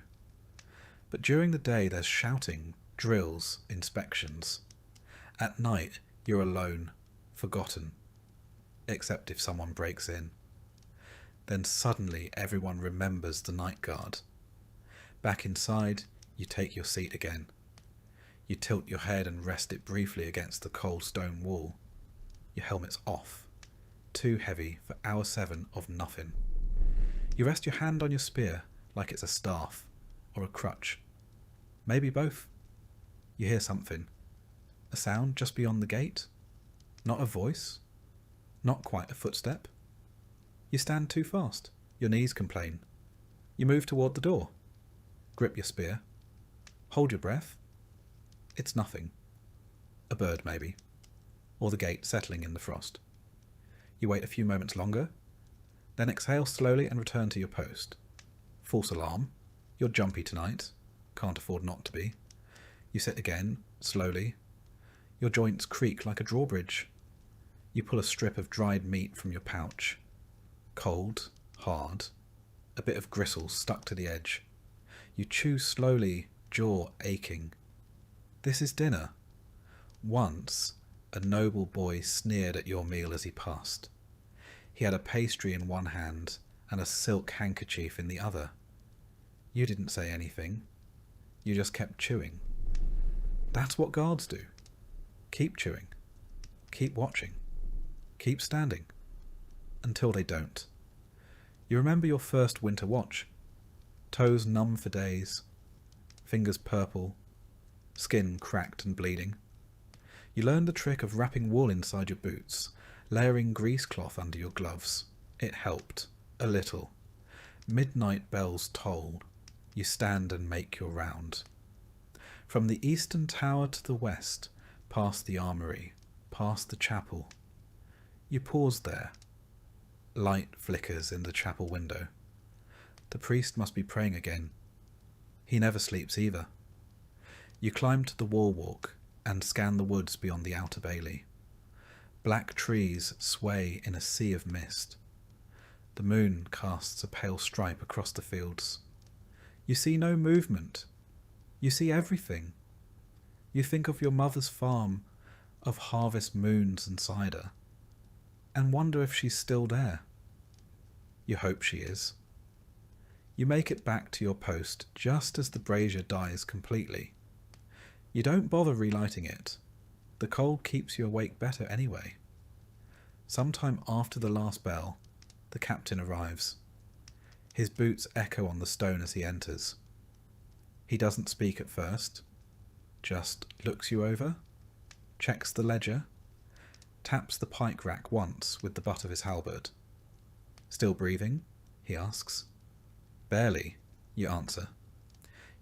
S1: But during the day there's shouting, drills, inspections. At night you're alone, forgotten. Except if someone breaks in. Then suddenly everyone remembers the night guard. Back inside, you take your seat again. You tilt your head and rest it briefly against the cold stone wall. Your helmet's off. Too heavy for hour 7 of nothing. You rest your hand on your spear like it's a staff or a crutch. Maybe both. You hear something. A sound just beyond the gate. Not a voice. Not quite a footstep. You stand too fast. Your knees complain. You move toward the door. Grip your spear. Hold your breath. It's nothing. A bird, maybe. Or the gate settling in the frost. You wait a few moments longer, then exhale slowly and return to your post. False alarm. You're jumpy tonight. Can't afford not to be. You sit again, slowly. Your joints creak like a drawbridge. You pull a strip of dried meat from your pouch. Cold, hard, a bit of gristle stuck to the edge. You chew slowly, jaw aching. This is dinner. Once, a noble boy sneered at your meal as he passed. He had a pastry in one hand and a silk handkerchief in the other. You didn't say anything. You just kept chewing. That's what guards do. Keep chewing. Keep watching. Keep standing. Until they don't. You remember your first winter watch. Toes numb for days. Fingers purple. Skin cracked and bleeding. You learned the trick of wrapping wool inside your boots, layering grease cloth under your gloves. It helped. A little. Midnight bells toll. You stand and make your round. From the eastern tower to the west, past the armoury, past the chapel. You pause there. Light flickers in the chapel window. The priest must be praying again. He never sleeps either. You climb to the wall walk and scan the woods beyond the outer bailey. Black trees sway in a sea of mist. The moon casts a pale stripe across the fields. You see no movement. You see everything. You think of your mother's farm, of harvest moons and cider, and wonder if she's still there. You hope she is. You make it back to your post just as the brazier dies completely. You don't bother relighting it. The cold keeps you awake better anyway. Sometime after the last bell, the captain arrives. His boots echo on the stone as he enters. He doesn't speak at first, just looks you over, checks the ledger, taps the pike rack once with the butt of his halberd. Still breathing? He asks. Barely, you answer.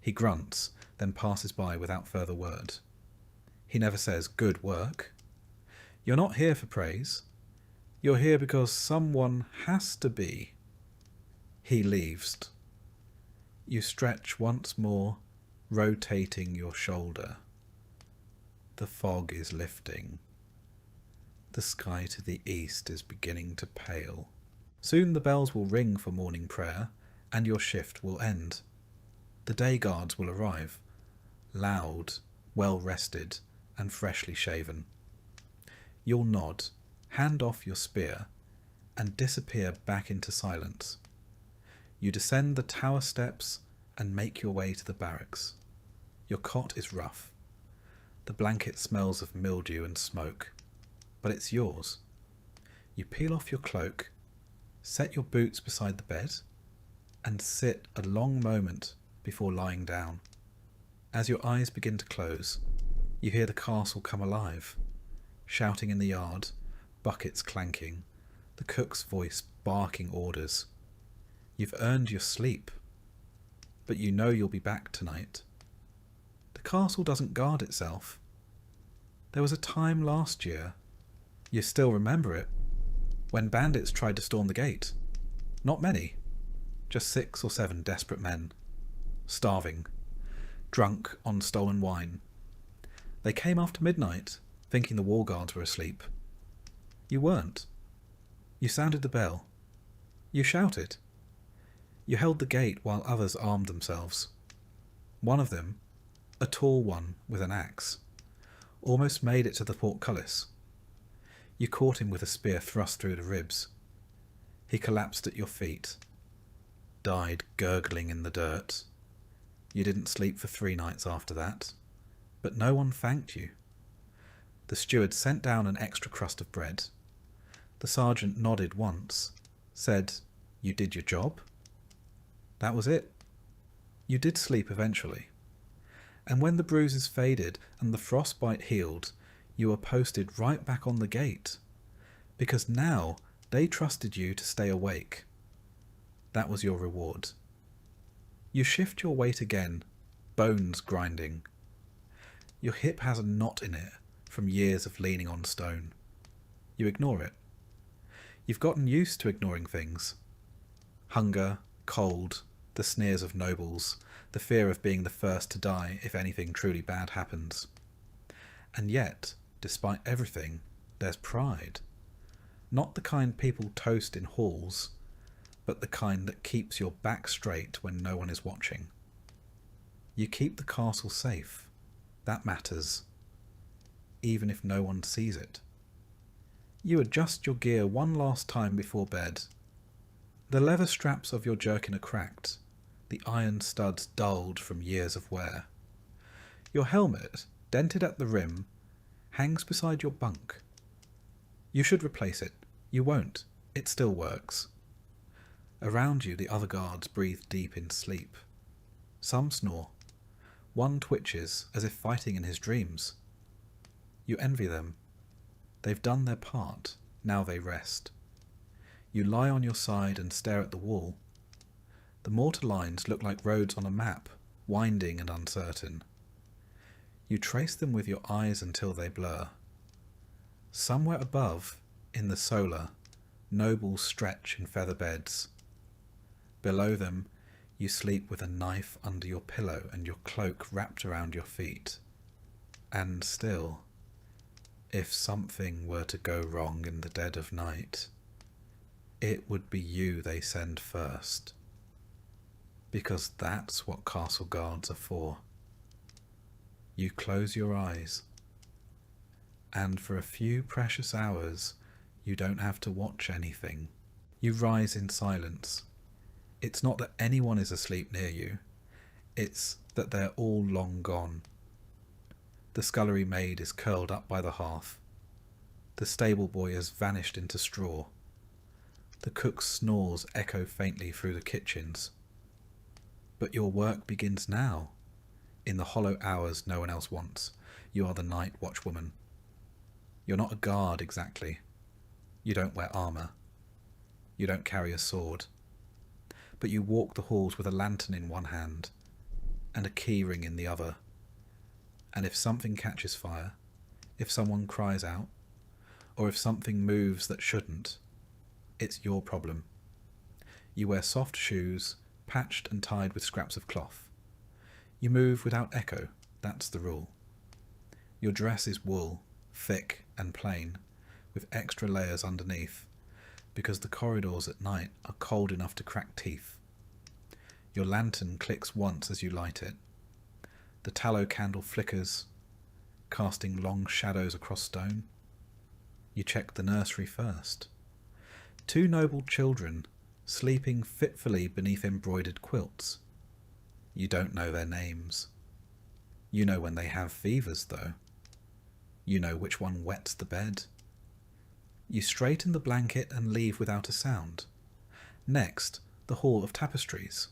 S1: He grunts, then passes by without further word. He never says, "Good work." You're not here for praise. You're here because someone has to be. He leaves. You stretch once more, rotating your shoulder. The fog is lifting. The sky to the east is beginning to pale. Soon the bells will ring for morning prayer, and your shift will end. The day guards will arrive, loud, well-rested, and freshly shaven. You'll nod, hand off your spear, and disappear back into silence. You descend the tower steps and make your way to the barracks. Your cot is rough. The blanket smells of mildew and smoke, but it's yours. You peel off your cloak, Set your boots beside the bed and sit a long moment before lying down. As your eyes begin to close, you hear the castle come alive, shouting in the yard, buckets clanking, the cook's voice barking orders. You've earned your sleep, but you know you'll be back tonight. The castle doesn't guard itself. There was a time last year, you still remember it, when bandits tried to storm the gate. Not many, just 6 or 7 desperate men, starving, drunk on stolen wine. They came after midnight, thinking the wall guards were asleep. You weren't. You sounded the bell. You shouted. You held the gate while others armed themselves. One of them, a tall one with an axe, almost made it to the portcullis. You caught him with a spear thrust through the ribs. He collapsed at your feet, died gurgling in the dirt. You didn't sleep for 3 nights after that, but no one thanked you. The steward sent down an extra crust of bread. The sergeant nodded once, said, "You did your job." That was it. You did sleep eventually. And when the bruises faded and the frostbite healed, you were posted right back on the gate, because now they trusted you to stay awake. That was your reward. You shift your weight again, bones grinding. Your hip has a knot in it from years of leaning on stone. You ignore it. You've gotten used to ignoring things. Hunger, cold, the sneers of nobles, the fear of being the first to die if anything truly bad happens. And yet, despite everything, there's pride. Not the kind people toast in halls, but the kind that keeps your back straight when no one is watching. You keep the castle safe. That matters, even if no one sees it. You adjust your gear one last time before bed. The leather straps of your jerkin are cracked, the iron studs dulled from years of wear. Your helmet, dented at the rim, hangs beside your bunk. You should replace it. You won't. It still works. Around you the other guards breathe deep in sleep. Some snore. One twitches as if fighting in his dreams. You envy them. They've done their part. Now they rest. You lie on your side and stare at the wall. The mortar lines look like roads on a map, winding and uncertain. You trace them with your eyes until they blur. Somewhere above, in the solar, nobles stretch in feather beds. Below them, you sleep with a knife under your pillow and your cloak wrapped around your feet. And still, if something were to go wrong in the dead of night, it would be you they send first. Because that's what castle guards are for. You close your eyes, and for a few precious hours you don't have to watch anything. You rise in silence. It's not that anyone is asleep near you, it's that they're all long gone. The scullery maid is curled up by the hearth. The stable boy has vanished into straw. The cook's snores echo faintly through the kitchens. But your work begins now. In the hollow hours no one else wants, you are the night watchwoman. You're not a guard exactly. You don't wear armour. You don't carry a sword. But you walk the halls with a lantern in one hand and a key ring in the other. And if something catches fire, if someone cries out, or if something moves that shouldn't, it's your problem. You wear soft shoes, patched and tied with scraps of cloth. You move without echo, that's the rule. Your dress is wool, thick and plain, with extra layers underneath, because the corridors at night are cold enough to crack teeth. Your lantern clicks once as you light it. The tallow candle flickers, casting long shadows across stone. You check the nursery first. 2 noble children, sleeping fitfully beneath embroidered quilts. You don't know their names. You know when they have fevers, though. You know which one wets the bed. You straighten the blanket and leave without a sound. Next, the Hall of Tapestries.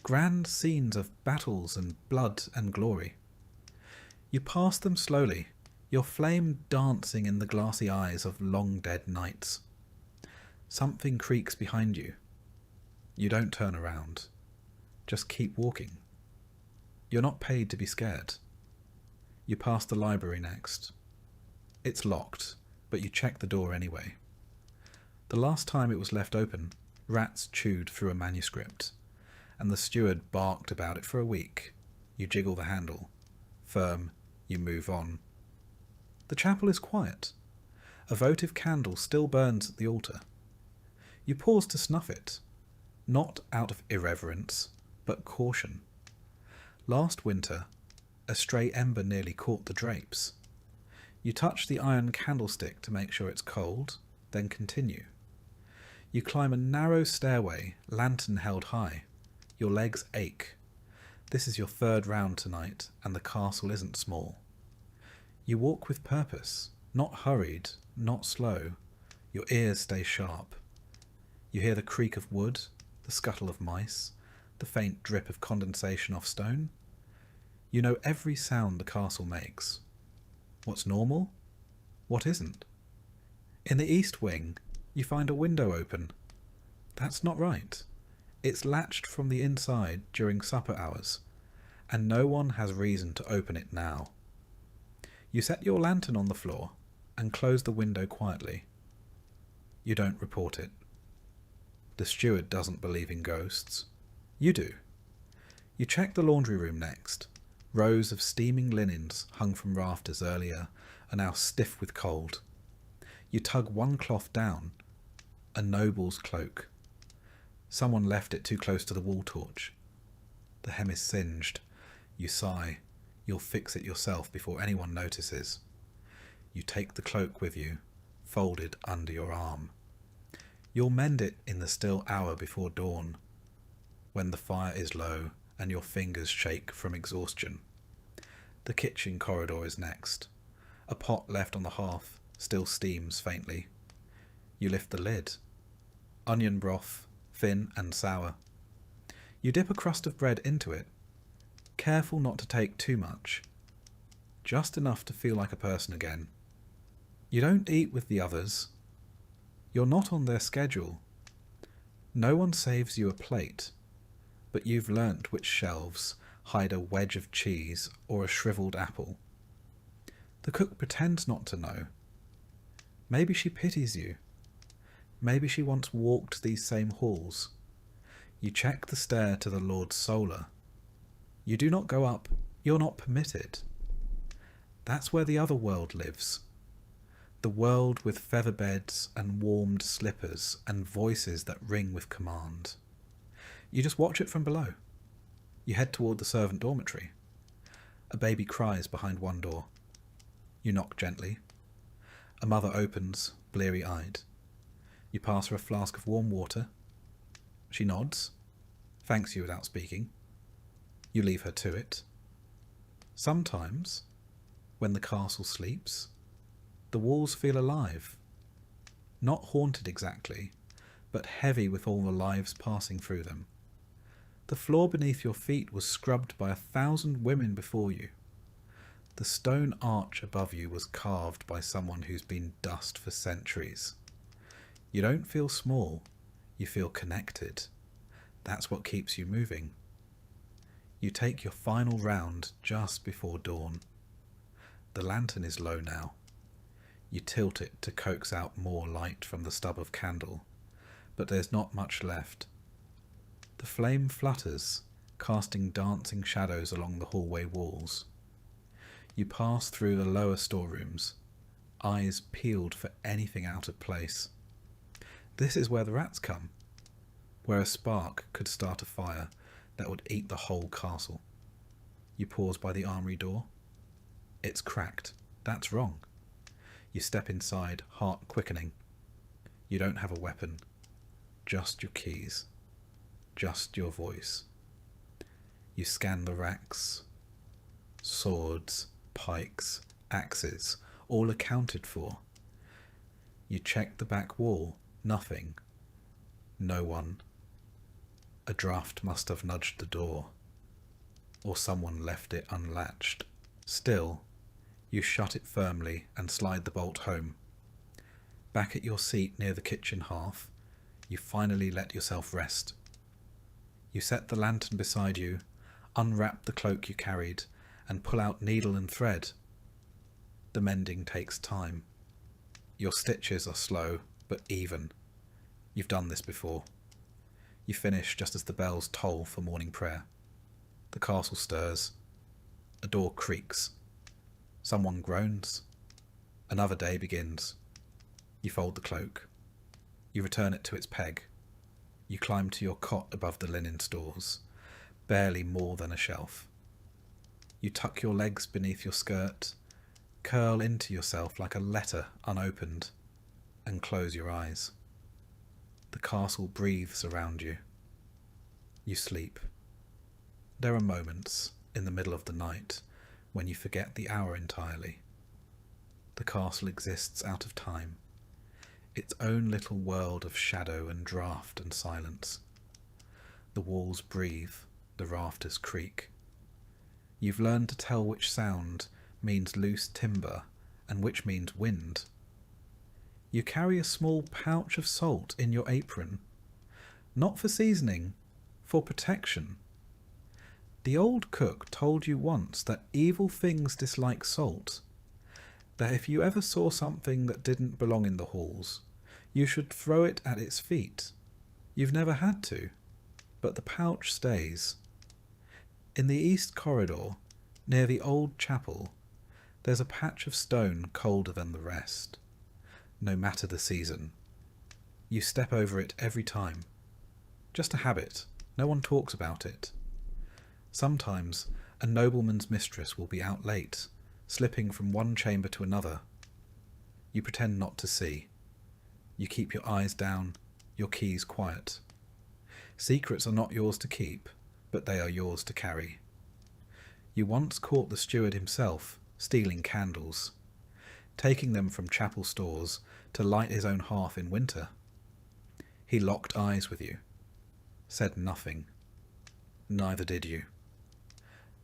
S1: Grand scenes of battles and blood and glory. You pass them slowly, your flame dancing in the glassy eyes of long-dead knights. Something creaks behind you. You don't turn around. Just keep walking. You're not paid to be scared. You pass the library next. It's locked, but you check the door anyway. The last time it was left open, rats chewed through a manuscript, and the steward barked about it for a week. You jiggle the handle. Firm, you move on. The chapel is quiet. A votive candle still burns at the altar. You pause to snuff it, not out of irreverence, but caution. Last winter, a stray ember nearly caught the drapes. You touch the iron candlestick to make sure it's cold, then continue. You climb a narrow stairway, lantern held high. Your legs ache. This is your third round tonight, and the castle isn't small. You walk with purpose, not hurried, not slow. Your ears stay sharp. You hear the creak of wood, the scuttle of mice, the faint drip of condensation off stone. You know every sound the castle makes. What's normal? What isn't? In the east wing, you find a window open. That's not right. It's latched from the inside during supper hours, and no one has reason to open it now. You set your lantern on the floor and close the window quietly. You don't report it. The steward doesn't believe in ghosts. You do. You check the laundry room next. Rows of steaming linens hung from rafters earlier are now stiff with cold. You tug one cloth down, a noble's cloak. Someone left it too close to the wall torch. The hem is singed. You sigh. You'll fix it yourself before anyone notices. You take the cloak with you, folded under your arm. You'll mend it in the still hour before dawn, when the fire is low and your fingers shake from exhaustion. The kitchen corridor is next. A pot left on the hearth still steams faintly. You lift the lid. Onion broth, thin and sour. You dip a crust of bread into it, careful not to take too much. Just enough to feel like a person again. You don't eat with the others. You're not on their schedule. No one saves you a plate, but you've learnt which shelves hide a wedge of cheese or a shriveled apple. The cook pretends not to know. Maybe she pities you. Maybe she once walked these same halls. You check the stair to the Lord's Solar. You do not go up. You're not permitted. That's where the other world lives. The world with feather beds and warmed slippers and voices that ring with command. You just watch it from below. You head toward the servant dormitory. A baby cries behind one door. You knock gently. A mother opens, bleary-eyed. You pass her a flask of warm water. She nods, thanks you without speaking. You leave her to it. Sometimes, when the castle sleeps, the walls feel alive. Not haunted exactly, but heavy with all the lives passing through them. The floor beneath your feet was scrubbed by 1,000 women before you. The stone arch above you was carved by someone who's been dust for centuries. You don't feel small, you feel connected. That's what keeps you moving. You take your final round just before dawn. The lantern is low now. You tilt it to coax out more light from the stub of candle, but there's not much left. The flame flutters, casting dancing shadows along the hallway walls. You pass through the lower storerooms, eyes peeled for anything out of place. This is where the rats come, where a spark could start a fire that would eat the whole castle. You pause by the armory door. It's cracked. That's wrong. You step inside, heart quickening. You don't have a weapon. Just your keys. Just your voice. You scan the racks. Swords, pikes, axes, all accounted for. You check the back wall. Nothing. No one. A draught must have nudged the door, or someone left it unlatched. Still, you shut it firmly and slide the bolt home. Back at your seat near the kitchen hearth, you finally let yourself rest. You set the lantern beside you, unwrap the cloak you carried, and pull out needle and thread. The mending takes time. Your stitches are slow, but even. You've done this before. You finish just as the bells toll for morning prayer. The castle stirs. A door creaks. Someone groans. Another day begins. You fold the cloak. You return it to its peg. You climb to your cot above the linen stores, barely more than a shelf. You tuck your legs beneath your skirt, curl into yourself like a letter unopened, and close your eyes. The castle breathes around you. You sleep. There are moments in the middle of the night when you forget the hour entirely. The castle exists out of time, its own little world of shadow and draught and silence. The walls breathe, the rafters creak. You've learned to tell which sound means loose timber and which means wind. You carry a small pouch of salt in your apron, not for seasoning, for protection. The old cook told you once that evil things dislike salt, that if you ever saw something that didn't belong in the halls, you should throw it at its feet. You've never had to, but the pouch stays. In the east corridor, near the old chapel, there's a patch of stone colder than the rest. No matter the season. You step over it every time. Just a habit. No one talks about it. Sometimes a nobleman's mistress will be out late, slipping from one chamber to another. You pretend not to see. You keep your eyes down, your keys quiet. Secrets are not yours to keep, but they are yours to carry. You once caught the steward himself stealing candles, taking them from chapel stores to light his own hearth in winter. He locked eyes with you, said nothing. Neither did you.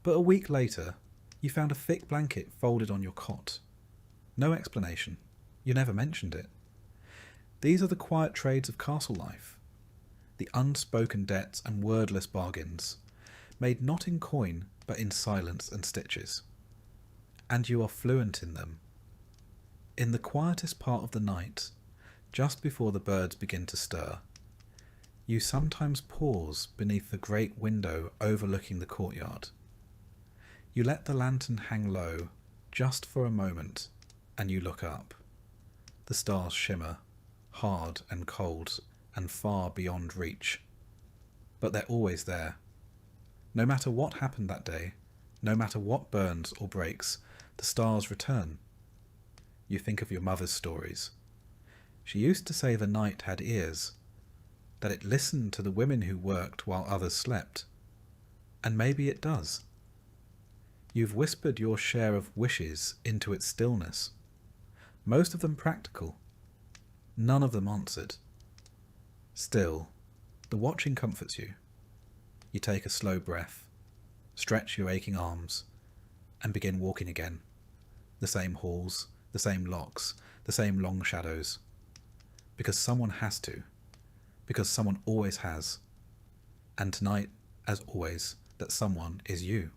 S1: But a week later, you found a thick blanket folded on your cot. No explanation. You never mentioned it. These are the quiet trades of castle life. The unspoken debts and wordless bargains, made not in coin, but in silence and stitches. And you are fluent in them. In the quietest part of the night, just before the birds begin to stir, you sometimes pause beneath the great window overlooking the courtyard. You let the lantern hang low, just for a moment, and you look up. The stars shimmer, hard and cold, and far beyond reach. But they're always there. No matter what happened that day, no matter what burns or breaks, the stars return. You think of your mother's stories. She used to say the night had ears, that it listened to the women who worked while others slept. And maybe it does. You've whispered your share of wishes into its stillness, most of them practical, none of them answered. Still, the watching comforts you. You take a slow breath, stretch your aching arms, and begin walking again. The same halls, the same locks, the same long shadows. Because someone has to. Because someone always has. And tonight, as always, that someone is you.